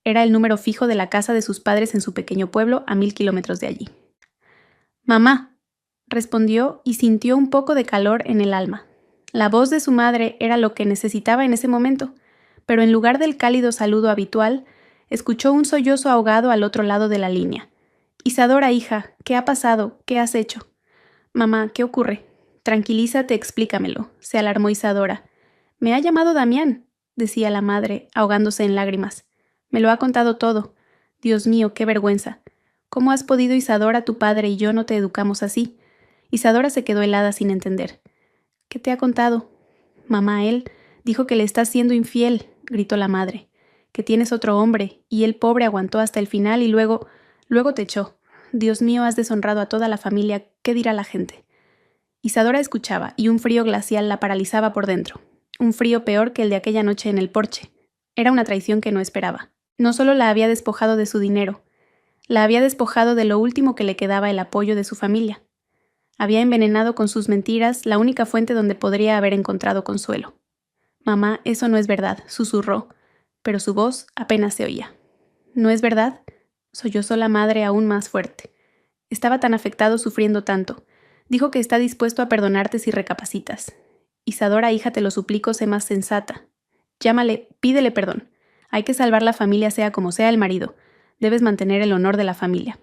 Era el número fijo de la casa de sus padres en su pequeño pueblo a 1000 kilómetros de allí. «Mamá», respondió y sintió un poco de calor en el alma. La voz de su madre era lo que necesitaba en ese momento, pero en lugar del cálido saludo habitual, escuchó un sollozo ahogado al otro lado de la línea. «Isadora, hija, ¿qué ha pasado? ¿Qué has hecho?» «Mamá, ¿qué ocurre?» «Tranquilízate, explícamelo», se alarmó Isadora. «Me ha llamado Damián», decía la madre, ahogándose en lágrimas. «Me lo ha contado todo. Dios mío, qué vergüenza. ¿Cómo has podido, Isadora? Tu padre y yo no te educamos así». Isadora se quedó helada sin entender. «¿Qué te ha contado?» «Mamá, él dijo que le estás siendo infiel», gritó la madre. «Que tienes otro hombre, y el pobre aguantó hasta el final y luego te echó. Dios mío, has deshonrado a toda la familia. ¿Qué dirá la gente?» Isadora escuchaba, y un frío glacial la paralizaba por dentro. Un frío peor que el de aquella noche en el porche. Era una traición que no esperaba. No solo la había despojado de su dinero, la había despojado de lo último que le quedaba, el apoyo de su familia. Había envenenado con sus mentiras la única fuente donde podría haber encontrado consuelo. «Mamá, eso no es verdad», susurró, pero su voz apenas se oía. «¿No es verdad?», sollozó la madre aún más fuerte. «Estaba tan afectado, sufriendo tanto. Dijo que está dispuesto a perdonarte si recapacitas. Isadora, hija, te lo suplico, sé más sensata. Llámale, pídele perdón. Hay que salvar la familia, sea como sea el marido. Debes mantener el honor de la familia».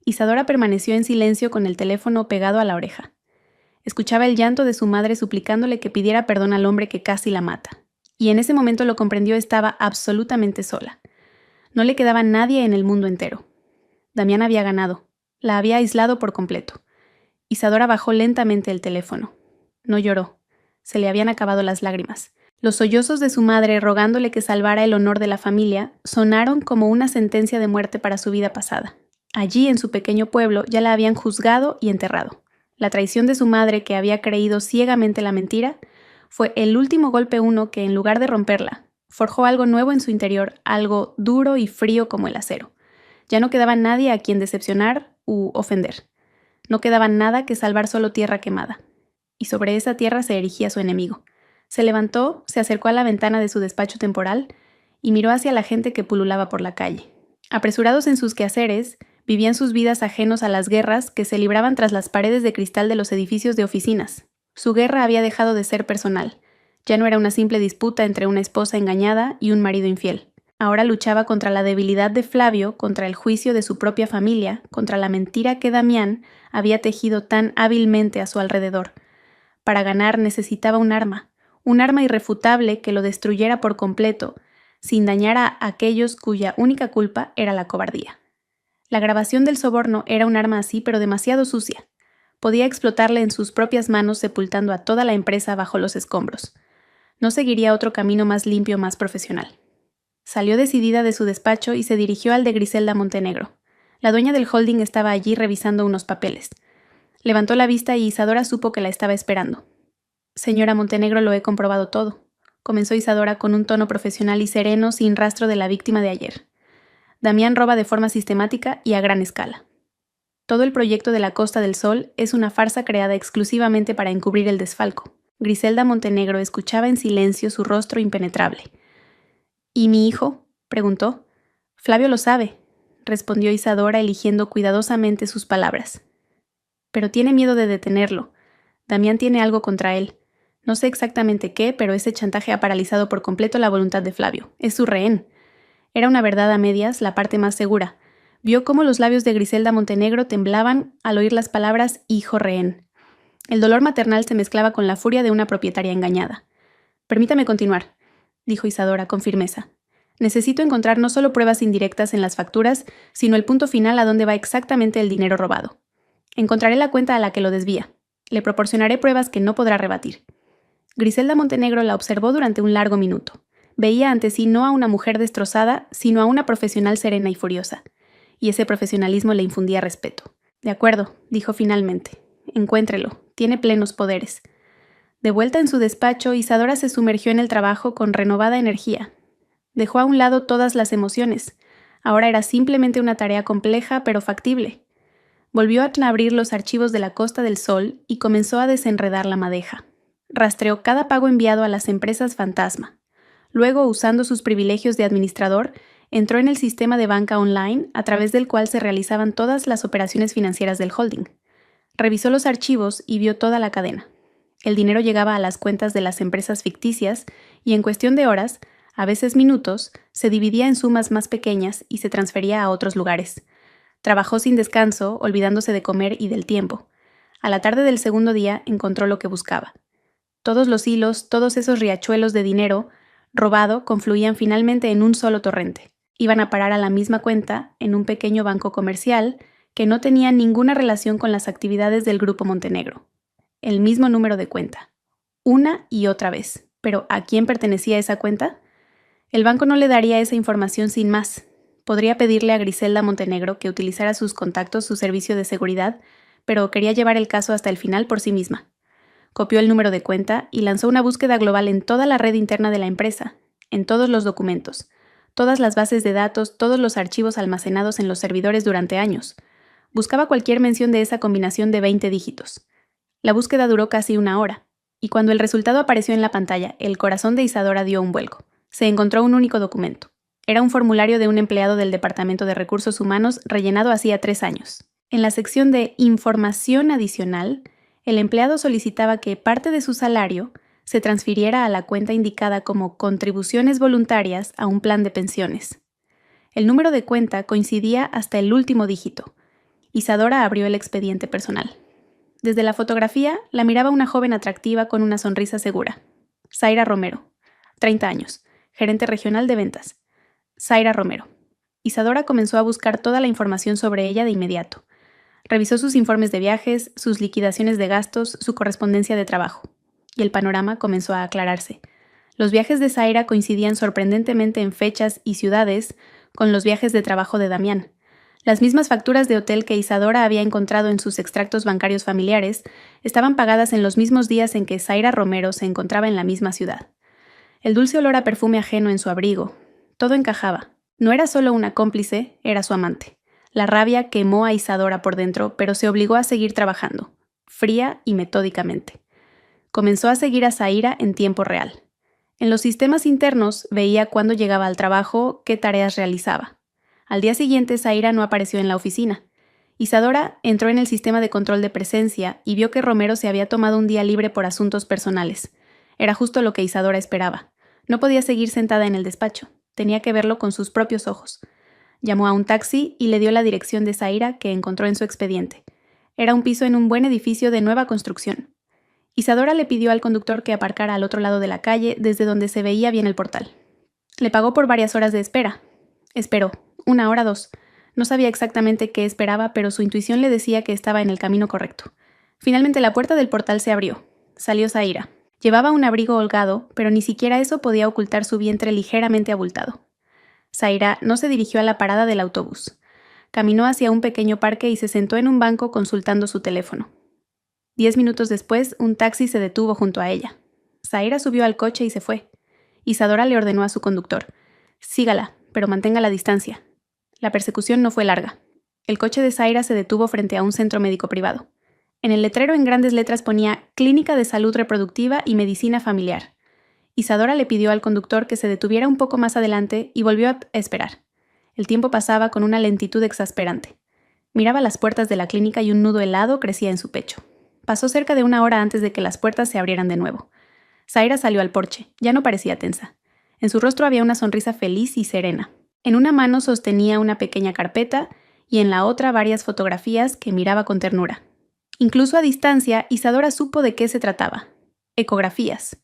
Isadora permaneció en silencio con el teléfono pegado a la oreja. Escuchaba el llanto de su madre suplicándole que pidiera perdón al hombre que casi la mata. Y en ese momento lo comprendió, estaba absolutamente sola. No le quedaba nadie en el mundo entero. Damián había ganado. La había aislado por completo. Isadora bajó lentamente el teléfono. No lloró. Se le habían acabado las lágrimas. Los sollozos de su madre rogándole que salvara el honor de la familia sonaron como una sentencia de muerte para su vida pasada. Allí, en su pequeño pueblo, ya la habían juzgado y enterrado. La traición de su madre, que había creído ciegamente la mentira, fue el último golpe que, en lugar de romperla, forjó algo nuevo en su interior, algo duro y frío como el acero. Ya no quedaba nadie a quien decepcionar u ofender. No quedaba nada que salvar, solo tierra quemada. Y sobre esa tierra se erigía su enemigo. Se levantó, se acercó a la ventana de su despacho temporal y miró hacia la gente que pululaba por la calle. Apresurados en sus quehaceres, vivían sus vidas ajenos a las guerras que se libraban tras las paredes de cristal de los edificios de oficinas. Su guerra había dejado de ser personal. Ya no era una simple disputa entre una esposa engañada y un marido infiel. Ahora luchaba contra la debilidad de Flavio, contra el juicio de su propia familia, contra la mentira que Damián había tejido tan hábilmente a su alrededor. Para ganar necesitaba un arma irrefutable que lo destruyera por completo, sin dañar a aquellos cuya única culpa era la cobardía. La grabación del soborno era un arma así, pero demasiado sucia. Podía explotarle en sus propias manos, sepultando a toda la empresa bajo los escombros. No seguiría otro camino más limpio, más profesional. Salió decidida de su despacho y se dirigió al de Griselda Montenegro. La dueña del holding estaba allí revisando unos papeles. Levantó la vista y Isadora supo que la estaba esperando. «Señora Montenegro, lo he comprobado todo», comenzó Isadora con un tono profesional y sereno, sin rastro de la víctima de ayer. «Damián roba de forma sistemática y a gran escala. Todo el proyecto de la Costa del Sol es una farsa creada exclusivamente para encubrir el desfalco». Griselda Montenegro escuchaba en silencio, su rostro impenetrable. «¿Y mi hijo?», preguntó. «Flavio lo sabe», respondió Isadora, eligiendo cuidadosamente sus palabras. «Pero tiene miedo de detenerlo. Damián tiene algo contra él. No sé exactamente qué, pero ese chantaje ha paralizado por completo la voluntad de Flavio. Es su rehén». Era una verdad a medias, la parte más segura. Vio cómo los labios de Griselda Montenegro temblaban al oír las palabras «hijo rehén». El dolor maternal se mezclaba con la furia de una propietaria engañada. «Permítame continuar», dijo Isadora con firmeza. «Necesito encontrar no solo pruebas indirectas en las facturas, sino el punto final a dónde va exactamente el dinero robado. Encontraré la cuenta a la que lo desvía. Le proporcionaré pruebas que no podrá rebatir». Griselda Montenegro la observó durante un largo minuto. Veía ante sí no a una mujer destrozada, sino a una profesional serena y furiosa. Y ese profesionalismo le infundía respeto. «De acuerdo», dijo finalmente. «Encuéntrelo. Tiene plenos poderes». De vuelta en su despacho, Isadora se sumergió en el trabajo con renovada energía. Dejó a un lado todas las emociones. Ahora era simplemente una tarea compleja pero factible. Volvió a abrir los archivos de la Costa del Sol y comenzó a desenredar la madeja. Rastreó cada pago enviado a las empresas fantasma. Luego, usando sus privilegios de administrador, entró en el sistema de banca online a través del cual se realizaban todas las operaciones financieras del holding. Revisó los archivos y vio toda la cadena. El dinero llegaba a las cuentas de las empresas ficticias y en cuestión de horas, a veces minutos, se dividía en sumas más pequeñas y se transfería a otros lugares. Trabajó sin descanso, olvidándose de comer y del tiempo. A la tarde del segundo día encontró lo que buscaba. Todos los hilos, todos esos riachuelos de dinero robado confluían finalmente en un solo torrente. Iban a parar a la misma cuenta en un pequeño banco comercial que no tenía ninguna relación con las actividades del Grupo Montenegro. El mismo número de cuenta. Una y otra vez. ¿Pero a quién pertenecía esa cuenta? El banco no le daría esa información sin más. Podría pedirle a Griselda Montenegro que utilizara sus contactos, su servicio de seguridad, pero quería llevar el caso hasta el final por sí misma. Copió el número de cuenta y lanzó una búsqueda global en toda la red interna de la empresa, en todos los documentos, todas las bases de datos, todos los archivos almacenados en los servidores durante años. Buscaba cualquier mención de esa combinación de 20 dígitos. La búsqueda duró casi una hora, y cuando el resultado apareció en la pantalla, el corazón de Isadora dio un vuelco. Se encontró un único documento. Era un formulario de un empleado del Departamento de Recursos Humanos rellenado hacía 3 años. En la sección de Información adicional, el empleado solicitaba que parte de su salario se transfiriera a la cuenta indicada como contribuciones voluntarias a un plan de pensiones. El número de cuenta coincidía hasta el último dígito. Isadora abrió el expediente personal. Desde la fotografía la miraba una joven atractiva con una sonrisa segura. Zaira Romero, 30 años, gerente regional de ventas. Zaira Romero. Isadora comenzó a buscar toda la información sobre ella de inmediato. Revisó sus informes de viajes, sus liquidaciones de gastos, su correspondencia de trabajo. Y el panorama comenzó a aclararse. Los viajes de Zaira coincidían sorprendentemente en fechas y ciudades con los viajes de trabajo de Damián. Las mismas facturas de hotel que Isadora había encontrado en sus extractos bancarios familiares estaban pagadas en los mismos días en que Zaira Romero se encontraba en la misma ciudad. El dulce olor a perfume ajeno en su abrigo. Todo encajaba. No era solo una cómplice, era su amante. La rabia quemó a Isadora por dentro, pero se obligó a seguir trabajando, fría y metódicamente. Comenzó a seguir a Zaira en tiempo real. En los sistemas internos veía cuándo llegaba al trabajo, qué tareas realizaba. Al día siguiente, Zaira no apareció en la oficina. Isadora entró en el sistema de control de presencia y vio que Romero se había tomado un día libre por asuntos personales. Era justo lo que Isadora esperaba. No podía seguir sentada en el despacho. Tenía que verlo con sus propios ojos. Llamó a un taxi y le dio la dirección de Zaira que encontró en su expediente. Era un piso en un buen edificio de nueva construcción. Isadora le pidió al conductor que aparcara al otro lado de la calle, desde donde se veía bien el portal. Le pagó por varias horas de espera. Esperó, 1 hora, 2. No sabía exactamente qué esperaba, pero su intuición le decía que estaba en el camino correcto. Finalmente la puerta del portal se abrió. Salió Zaira. Llevaba un abrigo holgado, pero ni siquiera eso podía ocultar su vientre ligeramente abultado. Zaira no se dirigió a la parada del autobús. Caminó hacia un pequeño parque y se sentó en un banco consultando su teléfono. 10 minutos después, un taxi se detuvo junto a ella. Zaira subió al coche y se fue. Isadora le ordenó a su conductor: «Sígala, pero mantenga la distancia». La persecución no fue larga. El coche de Zaira se detuvo frente a un centro médico privado. En el letrero en grandes letras ponía «Clínica de Salud Reproductiva y Medicina Familiar». Isadora le pidió al conductor que se detuviera un poco más adelante y volvió a esperar. El tiempo pasaba con una lentitud exasperante. Miraba las puertas de la clínica y un nudo helado crecía en su pecho. Pasó cerca de 1 hora antes de que las puertas se abrieran de nuevo. Zaira salió al porche. Ya no parecía tensa. En su rostro había una sonrisa feliz y serena. En una mano sostenía una pequeña carpeta y en la otra varias fotografías que miraba con ternura. Incluso a distancia, Isadora supo de qué se trataba. Ecografías.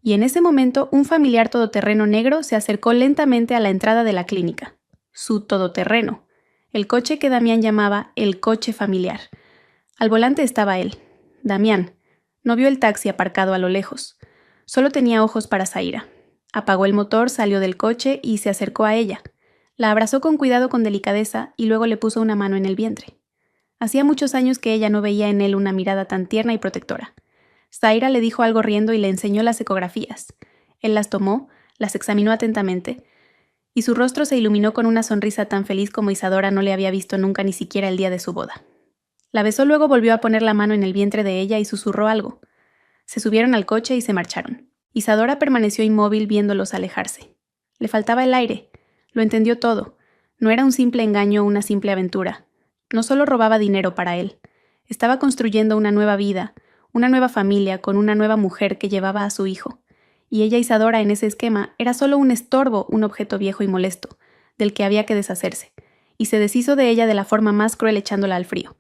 Y en ese momento un familiar todoterreno negro se acercó lentamente a la entrada de la clínica. Su todoterreno. El coche que Damián llamaba el coche familiar. Al volante estaba él, Damián. No vio el taxi aparcado a lo lejos. Solo tenía ojos para Zaira. Apagó el motor, salió del coche y se acercó a ella. La abrazó con cuidado, con delicadeza, y luego le puso una mano en el vientre. Hacía muchos años que ella no veía en él una mirada tan tierna y protectora. Zaira le dijo algo riendo y le enseñó las ecografías. Él las tomó, las examinó atentamente. y su rostro se iluminó con una sonrisa tan feliz como Isadora no le había visto nunca, ni siquiera el día de su boda. La besó, luego volvió a poner la mano en el vientre de ella y susurró algo. Se subieron al coche y se marcharon. Isadora permaneció inmóvil viéndolos alejarse. Le faltaba el aire. Lo entendió todo. No era un simple engaño o una simple aventura. No solo robaba dinero para él. Estaba construyendo una nueva vida, una nueva familia con una nueva mujer que llevaba a su hijo. Y ella, Isadora, en ese esquema, era solo un estorbo, un objeto viejo y molesto, del que había que deshacerse. Y se deshizo de ella de la forma más cruel, echándola al frío.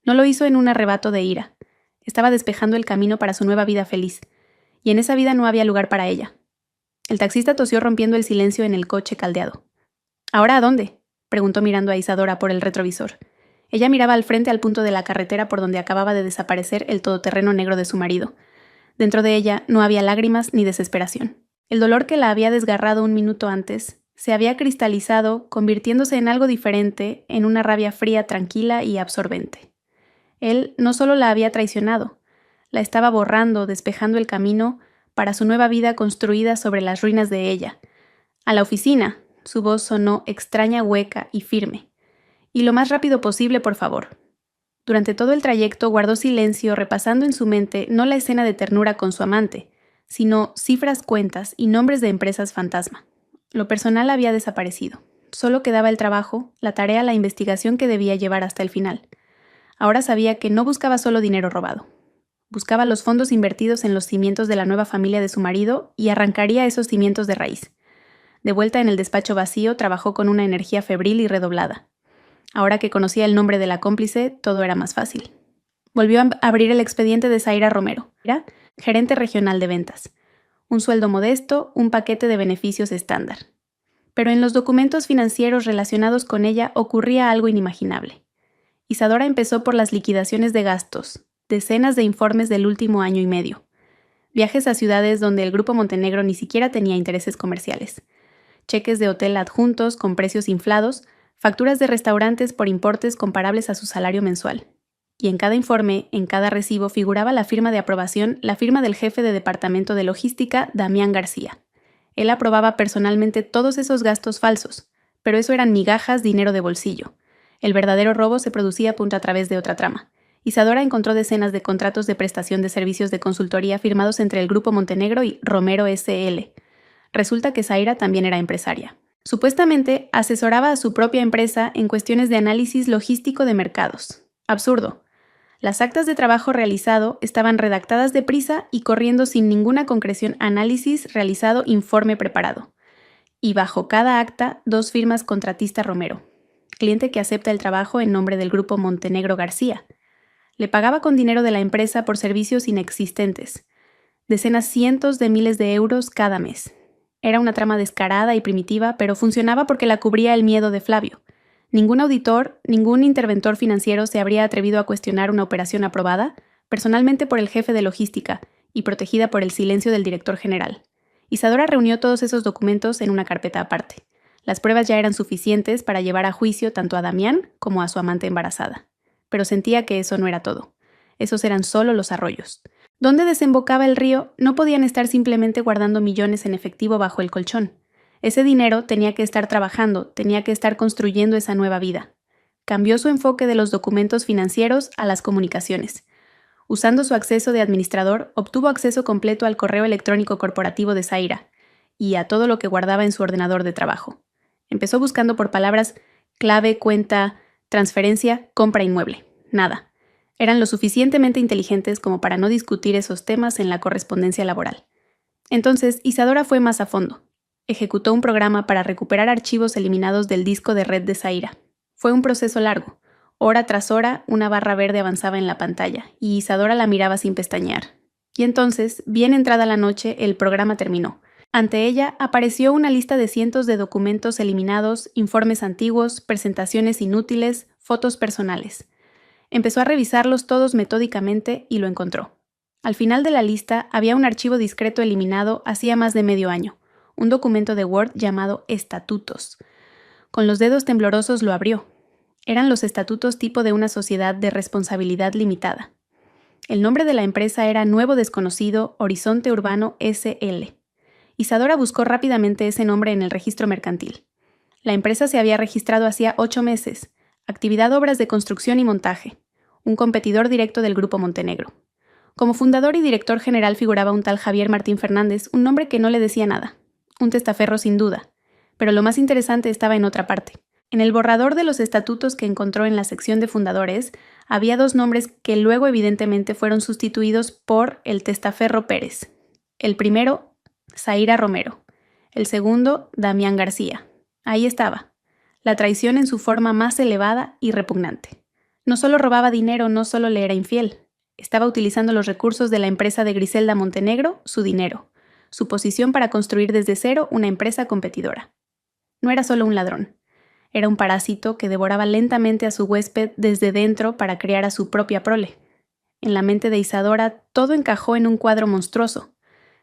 No lo hizo en un arrebato de ira. Estaba despejando el camino para su nueva vida feliz. Y en esa vida no había lugar para ella. El taxista tosió rompiendo el silencio en el coche caldeado. ¿Ahora a dónde?, preguntó mirando a Isadora por el retrovisor. Ella miraba al frente, al punto de la carretera por donde acababa de desaparecer el todoterreno negro de su marido. Dentro de ella no había lágrimas ni desesperación. El dolor que la había desgarrado un minuto antes se había cristalizado, convirtiéndose en algo diferente, en una rabia fría, tranquila y absorbente. Él no solo la había traicionado, la estaba borrando, despejando el camino para su nueva vida construida sobre las ruinas de ella. A la oficina, su voz sonó extraña, hueca y firme. Y lo más rápido posible, por favor. Durante todo el trayecto guardó silencio, repasando en su mente no la escena de ternura con su amante, sino cifras, cuentas y nombres de empresas fantasma. Lo personal había desaparecido. Solo quedaba el trabajo, la tarea, la investigación que debía llevar hasta el final. Ahora sabía que no buscaba solo dinero robado. Buscaba los fondos invertidos en los cimientos de la nueva familia de su marido y arrancaría esos cimientos de raíz. De vuelta en el despacho vacío, trabajó con una energía febril y redoblada. Ahora que conocía el nombre de la cómplice, todo era más fácil. Volvió a abrir el expediente de Zaira Romero. Era gerente regional de ventas. Un sueldo modesto, un paquete de beneficios estándar. Pero en los documentos financieros relacionados con ella ocurría algo inimaginable. Isadora empezó por las liquidaciones de gastos, decenas de informes del último año y medio. Viajes a ciudades donde el Grupo Montenegro ni siquiera tenía intereses comerciales. Cheques de hotel adjuntos con precios inflados, facturas de restaurantes por importes comparables a su salario mensual. Y en cada informe, en cada recibo, figuraba la firma de aprobación, la firma del jefe de departamento de logística, Damián García. Él aprobaba personalmente todos esos gastos falsos, pero eso eran migajas, dinero de bolsillo. El verdadero robo se producía a través de otra trama. Isadora encontró decenas de contratos de prestación de servicios de consultoría firmados entre el Grupo Montenegro y Romero S.L. Resulta que Zaira también era empresaria. Supuestamente asesoraba a su propia empresa en cuestiones de análisis logístico de mercados. Absurdo. Las actas de trabajo realizado estaban redactadas deprisa y corriendo sin ninguna concreción: análisis realizado, informe preparado. Y bajo cada acta, 2 firmas: contratista Romero, cliente que acepta el trabajo en nombre del Grupo Montenegro García. Le pagaba con dinero de la empresa por servicios inexistentes. Decenas, cientos de miles de euros cada mes. Era una trama descarada y primitiva, pero funcionaba porque la cubría el miedo de Flavio. Ningún auditor, ningún interventor financiero se habría atrevido a cuestionar una operación aprobada personalmente por el jefe de logística y protegida por el silencio del director general. Isadora reunió todos esos documentos en una carpeta aparte. Las pruebas ya eran suficientes para llevar a juicio tanto a Damián como a su amante embarazada. Pero sentía que eso no era todo. Esos eran solo los arroyos. ¿Dónde desembocaba el río? No podían estar simplemente guardando millones en efectivo bajo el colchón. Ese dinero tenía que estar trabajando, tenía que estar construyendo esa nueva vida. Cambió su enfoque de los documentos financieros a las comunicaciones. Usando su acceso de administrador, obtuvo acceso completo al correo electrónico corporativo de Zaira y a todo lo que guardaba en su ordenador de trabajo. Empezó buscando por palabras clave, cuenta, transferencia, compra inmueble. Nada. Eran lo suficientemente inteligentes como para no discutir esos temas en la correspondencia laboral. Entonces, Isadora fue más a fondo. Ejecutó un programa para recuperar archivos eliminados del disco de red de Zaira. Fue un proceso largo. Hora tras hora, una barra verde avanzaba en la pantalla, y Isadora la miraba sin pestañear. Y entonces, bien entrada la noche, el programa terminó. Ante ella apareció una lista de cientos de documentos eliminados, informes antiguos, presentaciones inútiles, fotos personales. Empezó a revisarlos todos metódicamente y lo encontró. Al final de la lista había un archivo discreto eliminado hacía más de medio año, un documento de Word llamado Estatutos. Con los dedos temblorosos lo abrió. Eran los estatutos tipo de una sociedad de responsabilidad limitada. El nombre de la empresa era Nuevo Desconocido Horizonte Urbano S.L. Isadora buscó rápidamente ese nombre en el registro mercantil. La empresa se había registrado hacía 8 meses. Actividad obras de construcción y montaje. Un competidor directo del Grupo Montenegro. Como fundador y director general figuraba un tal Javier Martín Fernández, un nombre que no le decía nada. Un testaferro sin duda. Pero lo más interesante estaba en otra parte. En el borrador de los estatutos que encontró en la sección de fundadores, había 2 nombres que luego evidentemente fueron sustituidos por el testaferro Pérez. El primero, Zaira Romero. El segundo, Damián García. Ahí estaba. La traición en su forma más elevada y repugnante. No solo robaba dinero, no solo le era infiel. Estaba utilizando los recursos de la empresa de Griselda Montenegro, su dinero, su posición para construir desde cero una empresa competidora. No era solo un ladrón. Era un parásito que devoraba lentamente a su huésped desde dentro para crear a su propia prole. En la mente de Isadora todo encajó en un cuadro monstruoso.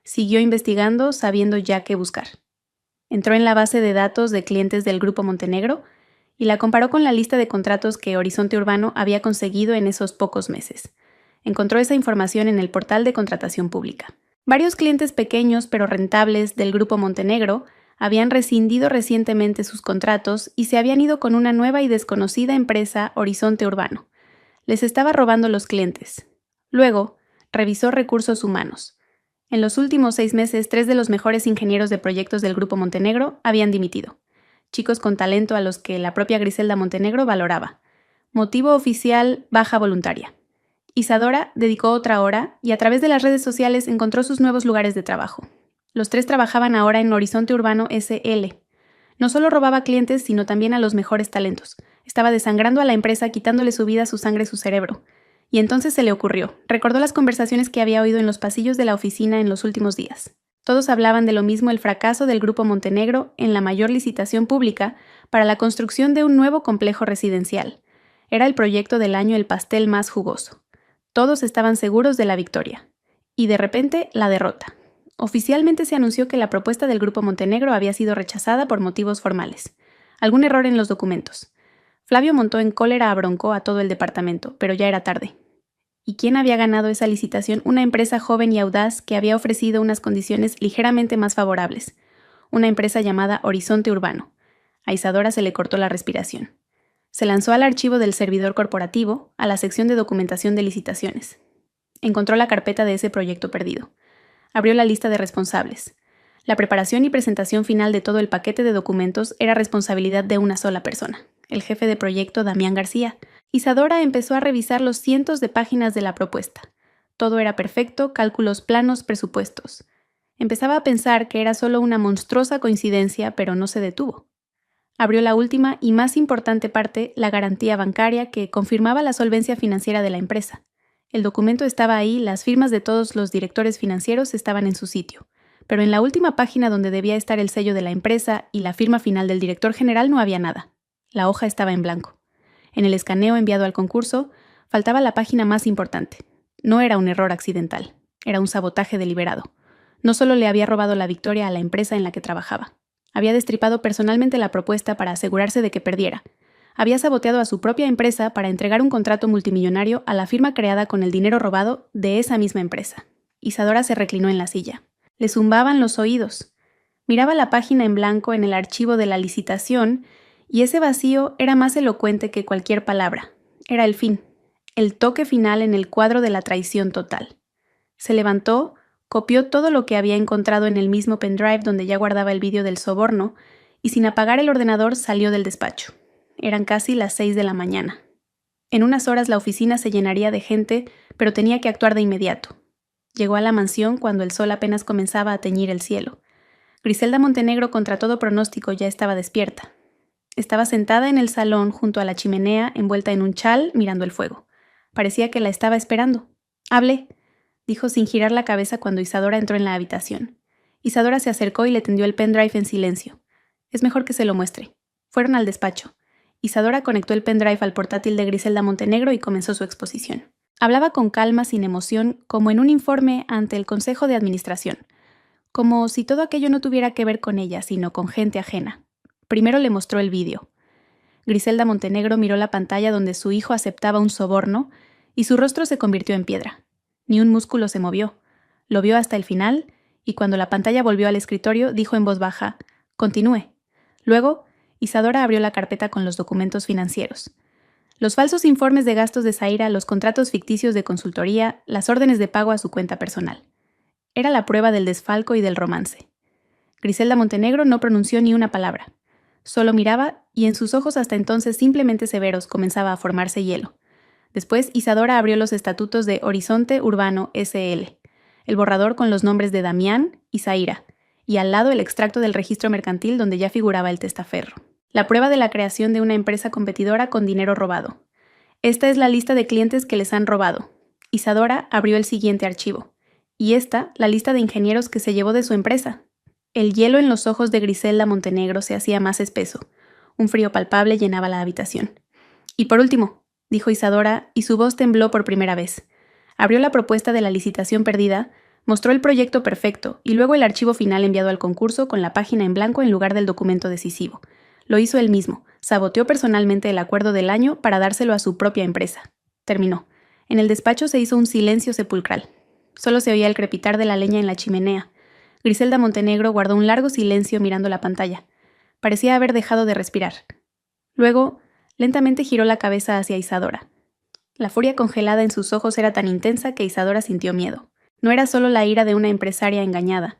Siguió investigando, sabiendo ya qué buscar. Entró en la base de datos de clientes del Grupo Montenegro y la comparó con la lista de contratos que Horizonte Urbano había conseguido en esos pocos meses. Encontró esa información en el portal de contratación pública. Varios clientes pequeños pero rentables del Grupo Montenegro habían rescindido recientemente sus contratos y se habían ido con una nueva y desconocida empresa, Horizonte Urbano. Les estaba robando los clientes. Luego, revisó recursos humanos. En los últimos 6 meses, 3 de los mejores ingenieros de proyectos del Grupo Montenegro habían dimitido. Chicos con talento a los que la propia Griselda Montenegro valoraba. Motivo oficial: baja voluntaria. Isadora dedicó otra hora y a través de las redes sociales encontró sus nuevos lugares de trabajo. Los 3 trabajaban ahora en Horizonte Urbano SL. No solo robaba clientes, sino también a los mejores talentos. Estaba desangrando a la empresa, quitándole su vida, su sangre, su cerebro. Y entonces se le ocurrió. Recordó las conversaciones que había oído en los pasillos de la oficina en los últimos días. Todos hablaban de lo mismo: el fracaso del Grupo Montenegro en la mayor licitación pública para la construcción de un nuevo complejo residencial. Era el proyecto del año, el pastel más jugoso. Todos estaban seguros de la victoria. Y de repente, la derrota. Oficialmente se anunció que la propuesta del Grupo Montenegro había sido rechazada por motivos formales. Algún error en los documentos. Flavio montó en cólera, abroncó a todo el departamento, pero ya era tarde. ¿Y quién había ganado esa licitación? Una empresa joven y audaz que había ofrecido unas condiciones ligeramente más favorables. Una empresa llamada Horizonte Urbano. A Isadora se le cortó la respiración. Se lanzó al archivo del servidor corporativo, a la sección de documentación de licitaciones. Encontró la carpeta de ese proyecto perdido. Abrió la lista de responsables. La preparación y presentación final de todo el paquete de documentos era responsabilidad de una sola persona, el jefe de proyecto Damián García. Isadora empezó a revisar los cientos de páginas de la propuesta. Todo era perfecto: cálculos, planos, presupuestos. Empezaba a pensar que era solo una monstruosa coincidencia, pero no se detuvo. Abrió la última y más importante parte, la garantía bancaria, que confirmaba la solvencia financiera de la empresa. El documento estaba ahí, las firmas de todos los directores financieros estaban en su sitio, pero en la última página donde debía estar el sello de la empresa y la firma final del director general no había nada. La hoja estaba en blanco. En el escaneo enviado al concurso, faltaba la página más importante. No era un error accidental, era un sabotaje deliberado. No solo le había robado la victoria a la empresa en la que trabajaba, había destripado personalmente la propuesta para asegurarse de que perdiera. Había saboteado a su propia empresa para entregar un contrato multimillonario a la firma creada con el dinero robado de esa misma empresa. Isadora se reclinó en la silla. Le zumbaban los oídos. Miraba la página en blanco en el archivo de la licitación y ese vacío era más elocuente que cualquier palabra. Era el fin, el toque final en el cuadro de la traición total. Se levantó, copió todo lo que había encontrado en el mismo pendrive donde ya guardaba el vídeo del soborno y sin apagar el ordenador salió del despacho. Eran casi las 6 de la mañana. En unas horas la oficina se llenaría de gente, pero tenía que actuar de inmediato. Llegó a la mansión cuando el sol apenas comenzaba a teñir el cielo. Griselda Montenegro, contra todo pronóstico, ya estaba despierta. Estaba sentada en el salón junto a la chimenea, envuelta en un chal, mirando el fuego. Parecía que la estaba esperando. «Hable», dijo sin girar la cabeza cuando Isadora entró en la habitación. Isadora se acercó y le tendió el pendrive en silencio. «Es mejor que se lo muestre». Fueron al despacho. Isadora conectó el pendrive al portátil de Griselda Montenegro y comenzó su exposición. Hablaba con calma, sin emoción, como en un informe ante el Consejo de Administración. Como si todo aquello no tuviera que ver con ella, sino con gente ajena. Primero le mostró el vídeo. Griselda Montenegro miró la pantalla donde su hijo aceptaba un soborno y su rostro se convirtió en piedra. Ni un músculo se movió. Lo vio hasta el final y cuando la pantalla volvió al escritorio dijo en voz baja: «Continúe». Luego, Isadora abrió la carpeta con los documentos financieros. Los falsos informes de gastos de Zaira, los contratos ficticios de consultoría, las órdenes de pago a su cuenta personal. Era la prueba del desfalco y del romance. Griselda Montenegro no pronunció ni una palabra. Solo miraba y en sus ojos hasta entonces simplemente severos comenzaba a formarse hielo. Después Isadora abrió los estatutos de Horizonte Urbano S.L., el borrador con los nombres de Damián y Zaira, y al lado el extracto del registro mercantil donde ya figuraba el testaferro. La prueba de la creación de una empresa competidora con dinero robado. Esta es la lista de clientes que les han robado. Isadora abrió el siguiente archivo. Y esta, la lista de ingenieros que se llevó de su empresa. El hielo en los ojos de Griselda Montenegro se hacía más espeso. Un frío palpable llenaba la habitación. Y por último, dijo Isadora, y su voz tembló por primera vez. Abrió la propuesta de la licitación perdida, mostró el proyecto perfecto y luego el archivo final enviado al concurso con la página en blanco en lugar del documento decisivo. Lo hizo él mismo, saboteó personalmente el acuerdo del año para dárselo a su propia empresa. Terminó. En el despacho se hizo un silencio sepulcral. Solo se oía el crepitar de la leña en la chimenea. Griselda Montenegro guardó un largo silencio mirando la pantalla. Parecía haber dejado de respirar. Luego, lentamente giró la cabeza hacia Isadora. La furia congelada en sus ojos era tan intensa que Isadora sintió miedo. No era solo la ira de una empresaria engañada.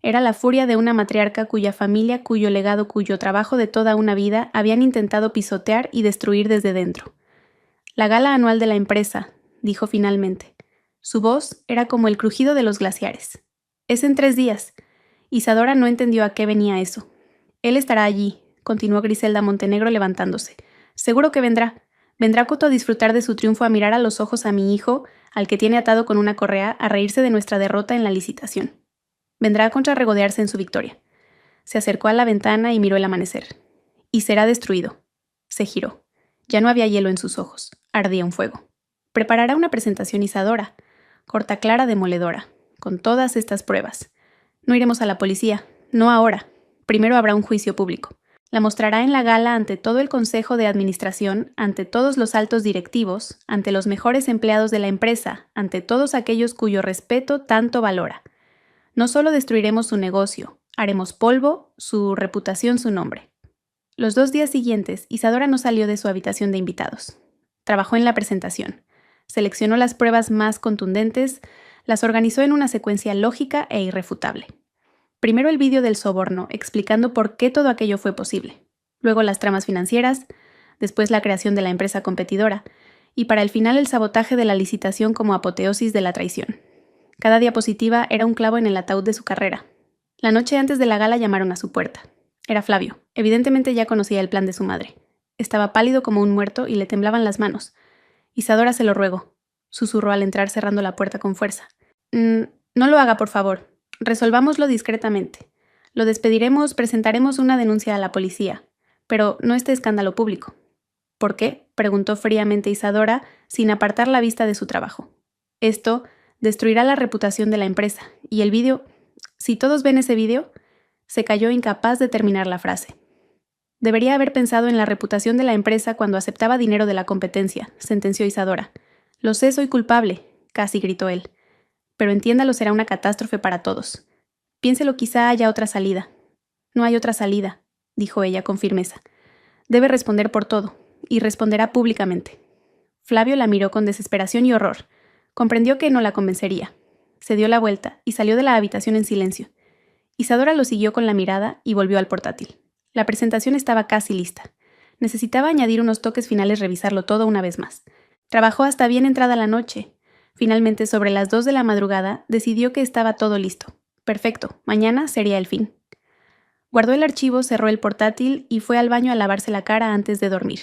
Era la furia de una matriarca cuya familia, cuyo legado, cuyo trabajo de toda una vida habían intentado pisotear y destruir desde dentro. La gala anual de la empresa, dijo finalmente. Su voz era como el crujido de los glaciares. Es en 3 días. Isadora no entendió a qué venía eso. Él estará allí, continuó Griselda Montenegro levantándose. Seguro que vendrá. Vendrá Coto a disfrutar de su triunfo, a mirar a los ojos a mi hijo, al que tiene atado con una correa, a reírse de nuestra derrota en la licitación. Vendrá a contrarregodearse en su victoria. Se acercó a la ventana y miró el amanecer. Y será destruido. Se giró. Ya no había hielo en sus ojos. Ardía un fuego. Preparará una presentación Isadora, corta clara, demoledora, con todas estas pruebas. No iremos a la policía, no ahora. Primero habrá un juicio público. La mostrará en la gala ante todo el consejo de administración, ante todos los altos directivos, ante los mejores empleados de la empresa, ante todos aquellos cuyo respeto tanto valora. No solo destruiremos su negocio, haremos polvo, su reputación, su nombre. Los 2 días siguientes, Isadora no salió de su habitación de invitados. Trabajó en la presentación. Seleccionó las pruebas más contundentes, las organizó en una secuencia lógica e irrefutable. Primero el vídeo del soborno, explicando por qué todo aquello fue posible. Luego las tramas financieras, después la creación de la empresa competidora, y para el final el sabotaje de la licitación como apoteosis de la traición. Cada diapositiva era un clavo en el ataúd de su carrera. La noche antes de la gala llamaron a su puerta. Era Flavio. Evidentemente ya conocía el plan de su madre. Estaba pálido como un muerto y le temblaban las manos. Isadora se lo ruegó. Susurró al entrar cerrando la puerta con fuerza. No lo haga, por favor. Resolvámoslo discretamente. Lo despediremos, presentaremos una denuncia a la policía. Pero no este escándalo público. ¿Por qué?, preguntó fríamente Isadora, sin apartar la vista de su trabajo. Esto destruirá la reputación de la empresa. Y el vídeo... Si todos ven ese vídeo... Se calló incapaz de terminar la frase. Debería haber pensado en la reputación de la empresa cuando aceptaba dinero de la competencia, sentenció Isadora. Lo sé, soy culpable, casi gritó él. Pero entiéndalo, será una catástrofe para todos. Piénselo, quizá haya otra salida. No hay otra salida, dijo ella con firmeza. Debe responder por todo, y responderá públicamente. Flavio la miró con desesperación y horror. Comprendió que no la convencería. Se dio la vuelta y salió de la habitación en silencio. Isadora lo siguió con la mirada y volvió al portátil. La presentación estaba casi lista. Necesitaba añadir unos toques finales, revisarlo todo una vez más. Trabajó hasta bien entrada la noche. Finalmente, sobre las 2 de la madrugada, decidió que estaba todo listo. Perfecto, mañana sería el fin. Guardó el archivo, cerró el portátil y fue al baño a lavarse la cara antes de dormir.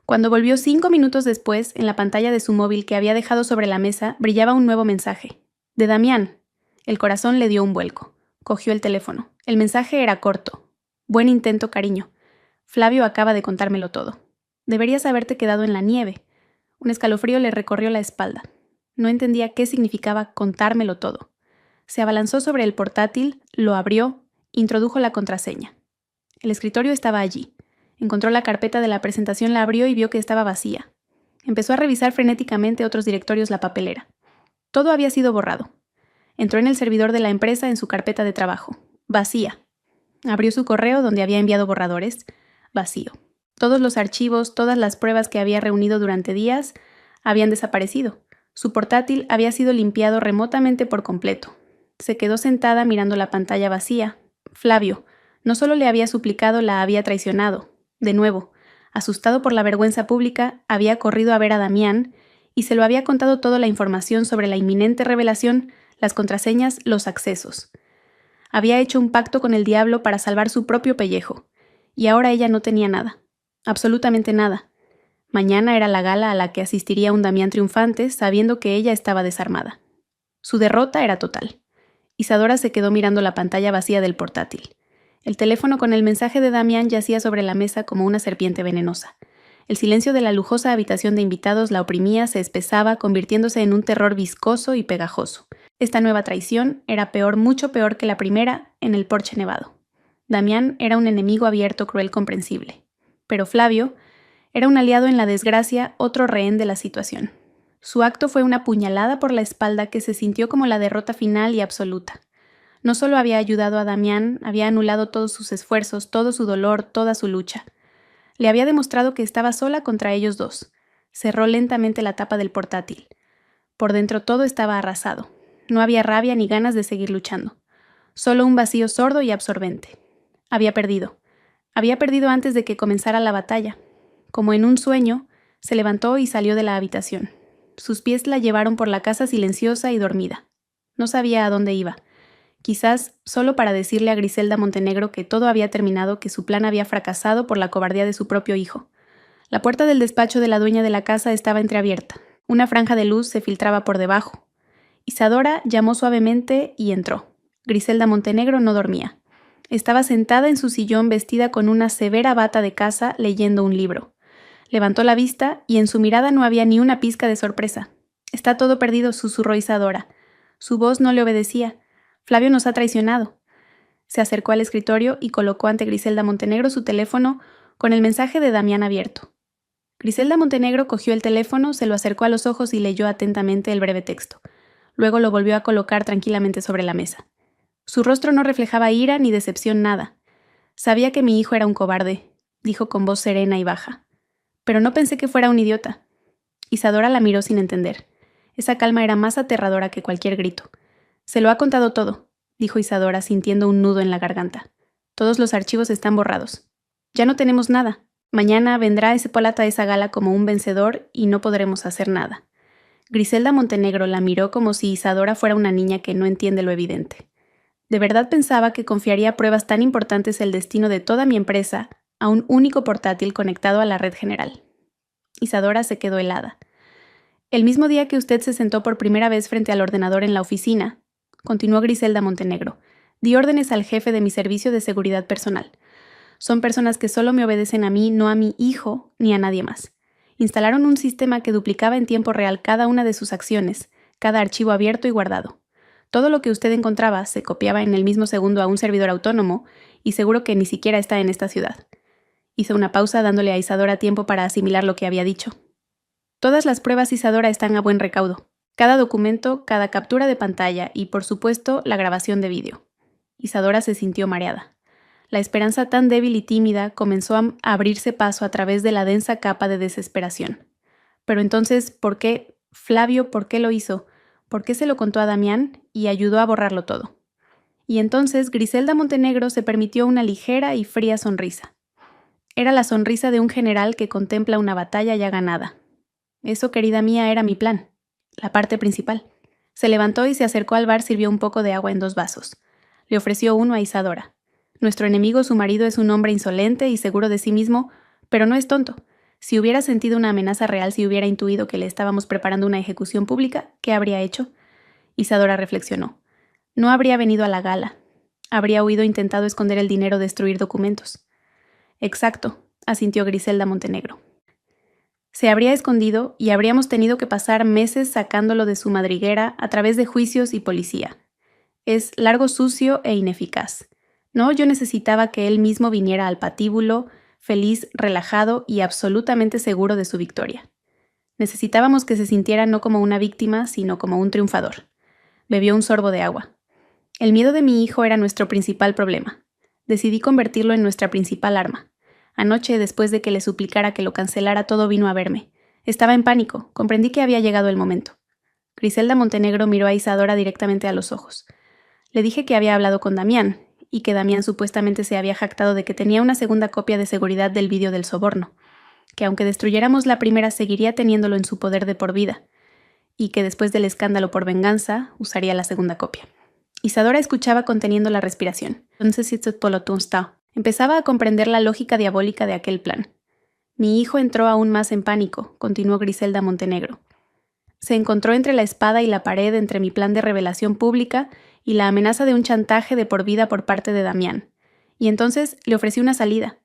Cuando volvió 5 minutos después, en la pantalla de su móvil que había dejado sobre la mesa, brillaba un nuevo mensaje. De Damián. El corazón le dio un vuelco. Cogió el teléfono. El mensaje era corto. Buen intento, cariño. Flavio acaba de contármelo todo. Deberías haberte quedado en la nieve. Un escalofrío le recorrió la espalda. No entendía qué significaba contármelo todo. Se abalanzó sobre el portátil, lo abrió, introdujo la contraseña. El escritorio estaba allí. Encontró la carpeta de la presentación, la abrió y vio que estaba vacía. Empezó a revisar frenéticamente otros directorios la papelera. Todo había sido borrado. Entró en el servidor de la empresa en su carpeta de trabajo. Vacía. Abrió su correo donde había enviado borradores. Vacío. Todos los archivos, todas las pruebas que había reunido durante días habían desaparecido. Su portátil había sido limpiado remotamente por completo. Se quedó sentada mirando la pantalla vacía. Flavio no solo le había suplicado, la había traicionado. De nuevo, asustado por la vergüenza pública, había corrido a ver a Damián y se lo había contado toda la información sobre la inminente revelación, las contraseñas, los accesos. Había hecho un pacto con el diablo para salvar su propio pellejo, y ahora ella no tenía nada, absolutamente nada. Mañana era la gala a la que asistiría un Damián triunfante, sabiendo que ella estaba desarmada. Su derrota era total. Isadora se quedó mirando la pantalla vacía del portátil. El teléfono con el mensaje de Damián yacía sobre la mesa como una serpiente venenosa. El silencio de la lujosa habitación de invitados la oprimía, se espesaba, convirtiéndose en un terror viscoso y pegajoso. Esta nueva traición era peor, mucho peor que la primera en el porche nevado. Damián era un enemigo abierto, cruel, comprensible. Pero Flavio era un aliado en la desgracia, otro rehén de la situación. Su acto fue una puñalada por la espalda que se sintió como la derrota final y absoluta. No solo había ayudado a Damián, había anulado todos sus esfuerzos, todo su dolor, toda su lucha. Le había demostrado que estaba sola contra ellos dos. Cerró lentamente la tapa del portátil. Por dentro todo estaba arrasado. No había rabia ni ganas de seguir luchando. Solo un vacío sordo y absorbente. Había perdido. Había perdido antes de que comenzara la batalla. Como en un sueño, se levantó y salió de la habitación. Sus pies la llevaron por la casa silenciosa y dormida. No sabía a dónde iba. Quizás solo para decirle a Griselda Montenegro que todo había terminado, que su plan había fracasado por la cobardía de su propio hijo. La puerta del despacho de la dueña de la casa estaba entreabierta. Una franja de luz se filtraba por debajo. Isadora llamó suavemente y entró. Griselda Montenegro no dormía. Estaba sentada en su sillón vestida con una severa bata de casa leyendo un libro. Levantó la vista y en su mirada no había ni una pizca de sorpresa. «Está todo perdido», susurró Isadora. Su voz no le obedecía. «Flavio nos ha traicionado». Se acercó al escritorio y colocó ante Griselda Montenegro su teléfono con el mensaje de Damián abierto. Griselda Montenegro cogió el teléfono, se lo acercó a los ojos y leyó atentamente el breve texto. Luego lo volvió a colocar tranquilamente sobre la mesa. Su rostro no reflejaba ira ni decepción, nada. «Sabía que mi hijo era un cobarde», dijo con voz serena y baja. «Pero no pensé que fuera un idiota». Isadora la miró sin entender. Esa calma era más aterradora que cualquier grito. «Se lo ha contado todo», dijo Isadora sintiendo un nudo en la garganta. «Todos los archivos están borrados. Ya no tenemos nada. Mañana vendrá ese polata a esa gala como un vencedor y no podremos hacer nada». Griselda Montenegro la miró como si Isadora fuera una niña que no entiende lo evidente. ¿De verdad pensaba que confiaría pruebas tan importantes el destino de toda mi empresa a un único portátil conectado a la red general? Isadora se quedó helada. «El mismo día que usted se sentó por primera vez frente al ordenador en la oficina», continuó Griselda Montenegro, «di órdenes al jefe de mi servicio de seguridad personal. Son personas que solo me obedecen a mí, no a mi hijo ni a nadie más. Instalaron un sistema que duplicaba en tiempo real cada una de sus acciones, cada archivo abierto y guardado. Todo lo que usted encontraba se copiaba en el mismo segundo a un servidor autónomo y seguro que ni siquiera está en esta ciudad». Hizo una pausa dándole a Isadora tiempo para asimilar lo que había dicho. «Todas las pruebas, Isadora, están a buen recaudo. Cada documento, cada captura de pantalla y, por supuesto, la grabación de vídeo». Isadora se sintió mareada. La esperanza tan débil y tímida comenzó a abrirse paso a través de la densa capa de desesperación. Pero entonces, ¿por qué? Flavio, ¿por qué lo hizo? ¿Por qué se lo contó a Damián y ayudó a borrarlo todo? Y entonces Griselda Montenegro se permitió una ligera y fría sonrisa. Era la sonrisa de un general que contempla una batalla ya ganada. Eso, querida mía, era mi plan, la parte principal. Se levantó y se acercó al bar, sirvió un poco de agua en 2 vasos. Le ofreció uno a Isadora. Nuestro enemigo, su marido, es un hombre insolente y seguro de sí mismo, pero no es tonto. Si hubiera sentido una amenaza real, si hubiera intuido que le estábamos preparando una ejecución pública, ¿qué habría hecho? Isadora reflexionó. No habría venido a la gala. Habría huido, intentado esconder el dinero, destruir documentos. Exacto, asintió Griselda Montenegro. Se habría escondido y habríamos tenido que pasar meses sacándolo de su madriguera a través de juicios y policía. Es largo, sucio e ineficaz. No, yo necesitaba que él mismo viniera al patíbulo, feliz, relajado y absolutamente seguro de su victoria. Necesitábamos que se sintiera no como una víctima, sino como un triunfador. Bebió un sorbo de agua. El miedo de mi hijo era nuestro principal problema. Decidí convertirlo en nuestra principal arma. Anoche, después de que le suplicara que lo cancelara, todo vino a verme. Estaba en pánico. Comprendí que había llegado el momento. Griselda Montenegro miró a Isadora directamente a los ojos. Le dije que había hablado con Damián, y que Damián supuestamente se había jactado de que tenía una segunda copia de seguridad del vídeo del soborno, que aunque destruyéramos la primera seguiría teniéndolo en su poder de por vida, y que después del escándalo por venganza usaría la segunda copia. Isadora escuchaba conteniendo la respiración. Empezaba a comprender la lógica diabólica de aquel plan. Mi hijo entró aún más en pánico, continuó Griselda Montenegro. Se encontró entre la espada y la pared entre mi plan de revelación pública y la amenaza de un chantaje de por vida por parte de Damián. Y entonces le ofrecí una salida.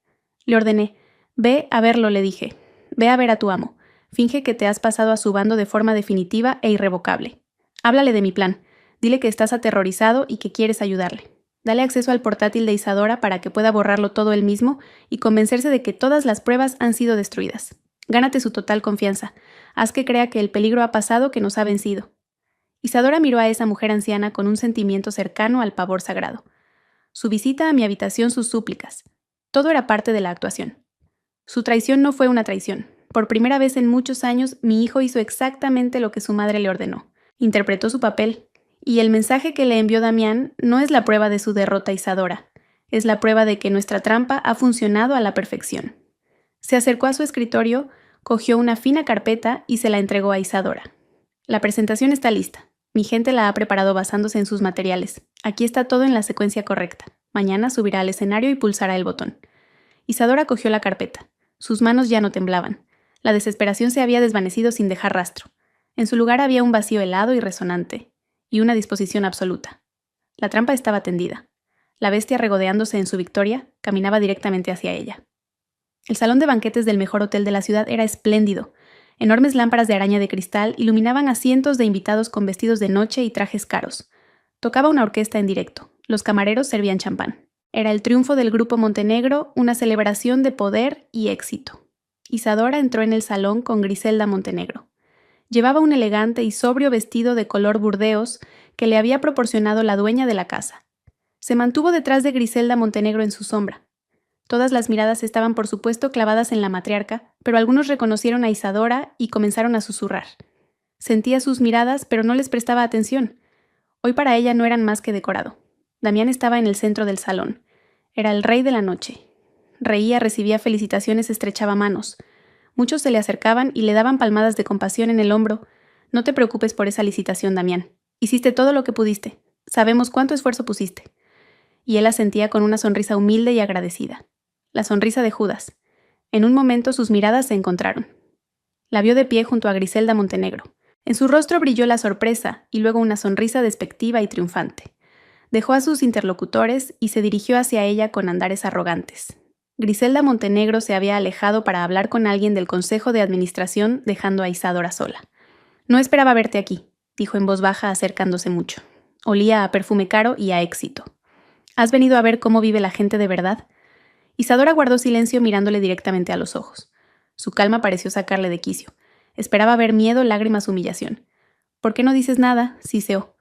Le ordené: ve a verlo, le dije. Ve a ver a tu amo. Finge que te has pasado a su bando de forma definitiva e irrevocable. Háblale de mi plan. Dile que estás aterrorizado y que quieres ayudarle. Dale acceso al portátil de Isadora para que pueda borrarlo todo él mismo y convencerse de que todas las pruebas han sido destruidas. Gánate su total confianza. Haz que crea que el peligro ha pasado, que nos ha vencido. Isadora miró a esa mujer anciana con un sentimiento cercano al pavor sagrado. Su visita a mi habitación, sus súplicas. Todo era parte de la actuación. Su traición no fue una traición. Por primera vez en muchos años, mi hijo hizo exactamente lo que su madre le ordenó. Interpretó su papel. Y el mensaje que le envió Damián no es la prueba de su derrota, Isadora. Es la prueba de que nuestra trampa ha funcionado a la perfección. Se acercó a su escritorio, cogió una fina carpeta y se la entregó a Isadora. La presentación está lista. Mi gente la ha preparado basándose en sus materiales. Aquí está todo en la secuencia correcta. Mañana subirá al escenario y pulsará el botón. Isadora cogió la carpeta. Sus manos ya no temblaban. La desesperación se había desvanecido sin dejar rastro. En su lugar había un vacío helado y resonante, y una disposición absoluta. La trampa estaba tendida. La bestia, regodeándose en su victoria, caminaba directamente hacia ella. El salón de banquetes del mejor hotel de la ciudad era espléndido. Enormes lámparas de araña de cristal iluminaban a cientos de invitados con vestidos de noche y trajes caros. Tocaba una orquesta en directo. Los camareros servían champán. Era el triunfo del grupo Montenegro, una celebración de poder y éxito. Isadora entró en el salón con Griselda Montenegro. Llevaba un elegante y sobrio vestido de color burdeos que le había proporcionado la dueña de la casa. Se mantuvo detrás de Griselda Montenegro en su sombra. Todas las miradas estaban por supuesto clavadas en la matriarca, pero algunos reconocieron a Isadora y comenzaron a susurrar. Sentía sus miradas, pero no les prestaba atención. Hoy para ella no eran más que decorado. Damián estaba en el centro del salón. Era el rey de la noche. Reía, recibía felicitaciones, estrechaba manos. Muchos se le acercaban y le daban palmadas de compasión en el hombro. No te preocupes por esa licitación, Damián. Hiciste todo lo que pudiste. Sabemos cuánto esfuerzo pusiste. Y él asentía con una sonrisa humilde y agradecida. La sonrisa de Judas. En un momento sus miradas se encontraron. La vio de pie junto a Griselda Montenegro. En su rostro brilló la sorpresa y luego una sonrisa despectiva y triunfante. Dejó a sus interlocutores y se dirigió hacia ella con andares arrogantes. Griselda Montenegro se había alejado para hablar con alguien del Consejo de Administración, dejando a Isadora sola. No esperaba verte aquí, dijo en voz baja, acercándose mucho. Olía a perfume caro y a éxito. ¿Has venido a ver cómo vive la gente de verdad? Isadora guardó silencio mirándole directamente a los ojos. Su calma pareció sacarle de quicio. Esperaba ver miedo, lágrimas, humillación. ¿Por qué no dices nada?, siseó.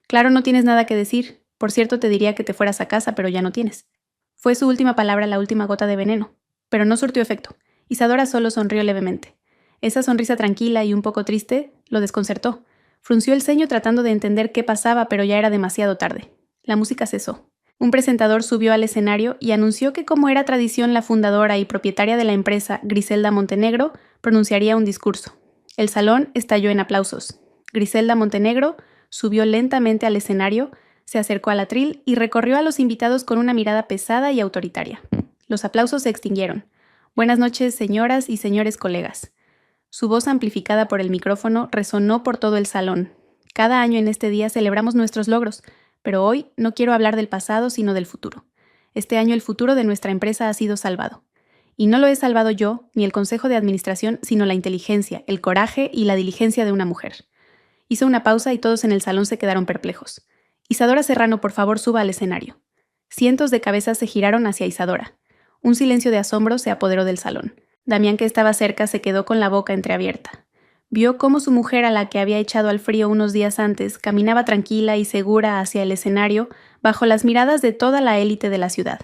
Claro, no tienes nada que decir. Por cierto, te diría que te fueras a casa, pero ya no tienes. Fue su última palabra la última gota de veneno, pero no surtió efecto. Isadora solo sonrió levemente. Esa sonrisa tranquila y un poco triste lo desconcertó. Frunció el ceño tratando de entender qué pasaba, pero ya era demasiado tarde. La música cesó. Un presentador subió al escenario y anunció que, como era tradición, la fundadora y propietaria de la empresa, Griselda Montenegro, pronunciaría un discurso. El salón estalló en aplausos. Griselda Montenegro subió lentamente al escenario, se acercó al atril y recorrió a los invitados con una mirada pesada y autoritaria. Los aplausos se extinguieron. Buenas noches, señoras y señores colegas. Su voz, amplificada por el micrófono, resonó por todo el salón. Cada año en este día celebramos nuestros logros, pero hoy no quiero hablar del pasado, sino del futuro. Este año el futuro de nuestra empresa ha sido salvado. Y no lo he salvado yo, ni el Consejo de Administración, sino la inteligencia, el coraje y la diligencia de una mujer. Hizo una pausa y todos en el salón se quedaron perplejos. Isadora Serrano, por favor, suba al escenario. Cientos de cabezas se giraron hacia Isadora. Un silencio de asombro se apoderó del salón. Damián, que estaba cerca, se quedó con la boca entreabierta. Vio cómo su mujer, a la que había echado al frío unos días antes, caminaba tranquila y segura hacia el escenario, bajo las miradas de toda la élite de la ciudad.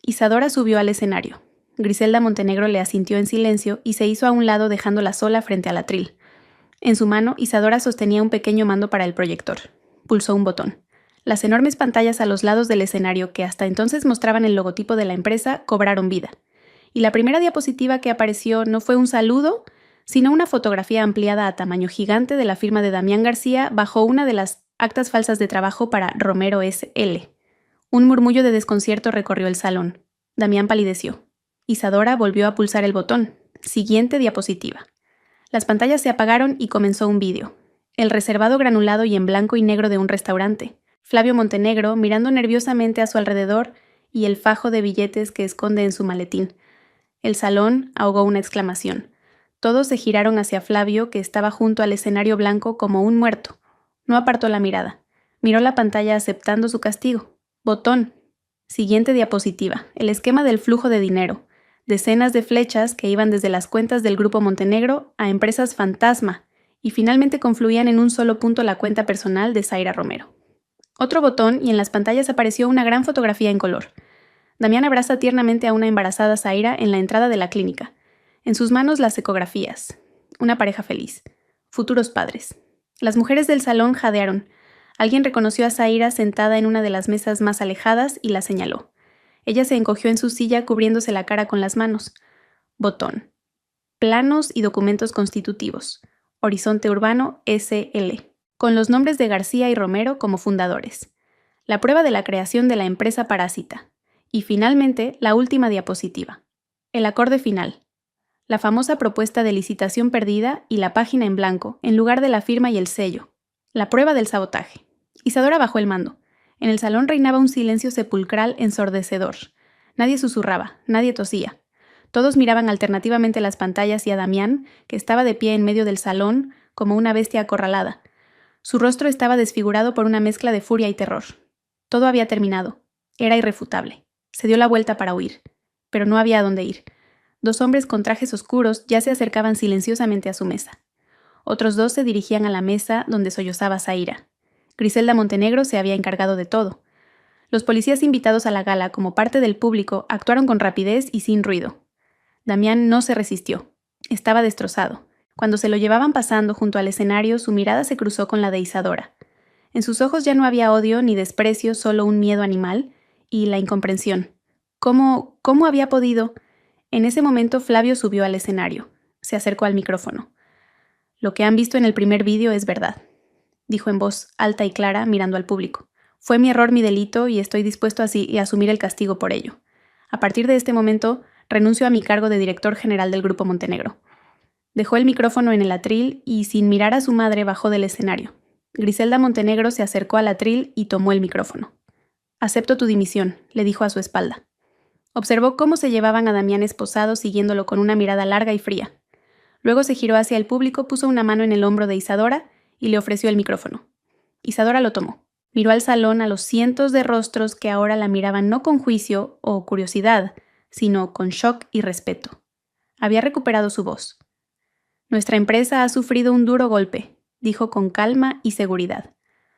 Isadora subió al escenario. Griselda Montenegro le asintió en silencio y se hizo a un lado dejándola sola frente al atril. En su mano, Isadora sostenía un pequeño mando para el proyector. Pulsó un botón. Las enormes pantallas a los lados del escenario, que hasta entonces mostraban el logotipo de la empresa, cobraron vida. Y la primera diapositiva que apareció no fue un saludo, sino una fotografía ampliada a tamaño gigante de la firma de Damián García bajo una de las actas falsas de trabajo para Romero S.L. Un murmullo de desconcierto recorrió el salón. Damián palideció. Isadora volvió a pulsar el botón. Siguiente diapositiva. Las pantallas se apagaron y comenzó un vídeo. El reservado granulado y en blanco y negro de un restaurante. Flavio Montenegro mirando nerviosamente a su alrededor y el fajo de billetes que esconde en su maletín. El salón ahogó una exclamación. Todos se giraron hacia Flavio, que estaba junto al escenario blanco como un muerto. No apartó la mirada. Miró la pantalla aceptando su castigo. Botón. Siguiente diapositiva. El esquema del flujo de dinero. Decenas de flechas que iban desde las cuentas del Grupo Montenegro a empresas fantasma y finalmente confluían en un solo punto la cuenta personal de Zaira Romero. Otro botón y en las pantallas apareció una gran fotografía en color. Damián abraza tiernamente a una embarazada Zaira en la entrada de la clínica. En sus manos las ecografías. Una pareja feliz. Futuros padres. Las mujeres del salón jadearon. Alguien reconoció a Zaira sentada en una de las mesas más alejadas y la señaló. Ella se encogió en su silla cubriéndose la cara con las manos. Botón. Planos y documentos constitutivos. Horizonte Urbano S.L. Con los nombres de García y Romero como fundadores. La prueba de la creación de la empresa parásita. Y finalmente, la última diapositiva. El acorde final. La famosa propuesta de licitación perdida y la página en blanco, en lugar de la firma y el sello. La prueba del sabotaje. Isadora bajó el mando. En el salón reinaba un silencio sepulcral ensordecedor. Nadie susurraba, nadie tosía. Todos miraban alternativamente las pantallas y a Damián, que estaba de pie en medio del salón, como una bestia acorralada. Su rostro estaba desfigurado por una mezcla de furia y terror. Todo había terminado. Era irrefutable. Se dio la vuelta para huir. Pero no había a dónde ir. 2 hombres con trajes oscuros ya se acercaban silenciosamente a su mesa. Otros 2 se dirigían a la mesa donde sollozaba Zaira. Griselda Montenegro se había encargado de todo. Los policías invitados a la gala como parte del público actuaron con rapidez y sin ruido. Damián no se resistió. Estaba destrozado. Cuando se lo llevaban pasando junto al escenario, su mirada se cruzó con la de Isadora. En sus ojos ya no había odio ni desprecio, solo un miedo animal y la incomprensión. ¿Cómo había podido? En ese momento Flavio subió al escenario. Se acercó al micrófono. Lo que han visto en el primer vídeo es verdad, dijo en voz alta y clara mirando al público. Fue mi error, mi delito, y estoy dispuesto a asumir el castigo por ello. A partir de este momento, renuncio a mi cargo de director general del Grupo Montenegro. Dejó el micrófono en el atril y, sin mirar a su madre, bajó del escenario. Griselda Montenegro se acercó al atril y tomó el micrófono. Acepto tu dimisión, le dijo a su espalda. Observó cómo se llevaban a Damián esposado, siguiéndolo con una mirada larga y fría. Luego se giró hacia el público, puso una mano en el hombro de Isadora y le ofreció el micrófono. Isadora lo tomó. Miró al salón a los cientos de rostros que ahora la miraban no con juicio o curiosidad, sino con shock y respeto. Había recuperado su voz. Nuestra empresa ha sufrido un duro golpe, dijo con calma y seguridad.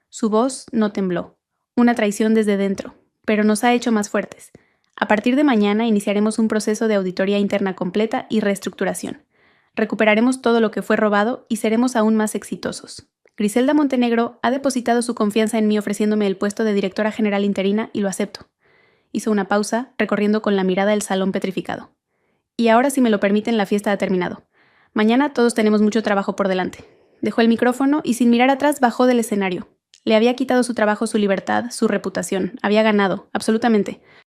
Su voz no tembló. Una traición desde dentro, pero nos ha hecho más fuertes. A partir de mañana iniciaremos un proceso de auditoría interna completa y reestructuración. Recuperaremos todo lo que fue robado y seremos aún más exitosos. Griselda Montenegro ha depositado su confianza en mí ofreciéndome el puesto de directora general interina y lo acepto. Hizo una pausa, recorriendo con la mirada el salón petrificado. Y ahora, si me lo permiten, la fiesta ha terminado. Mañana todos tenemos mucho trabajo por delante. Dejó el micrófono y sin mirar atrás bajó del escenario. Le había quitado su trabajo, su libertad, su reputación. Había ganado, absolutamente.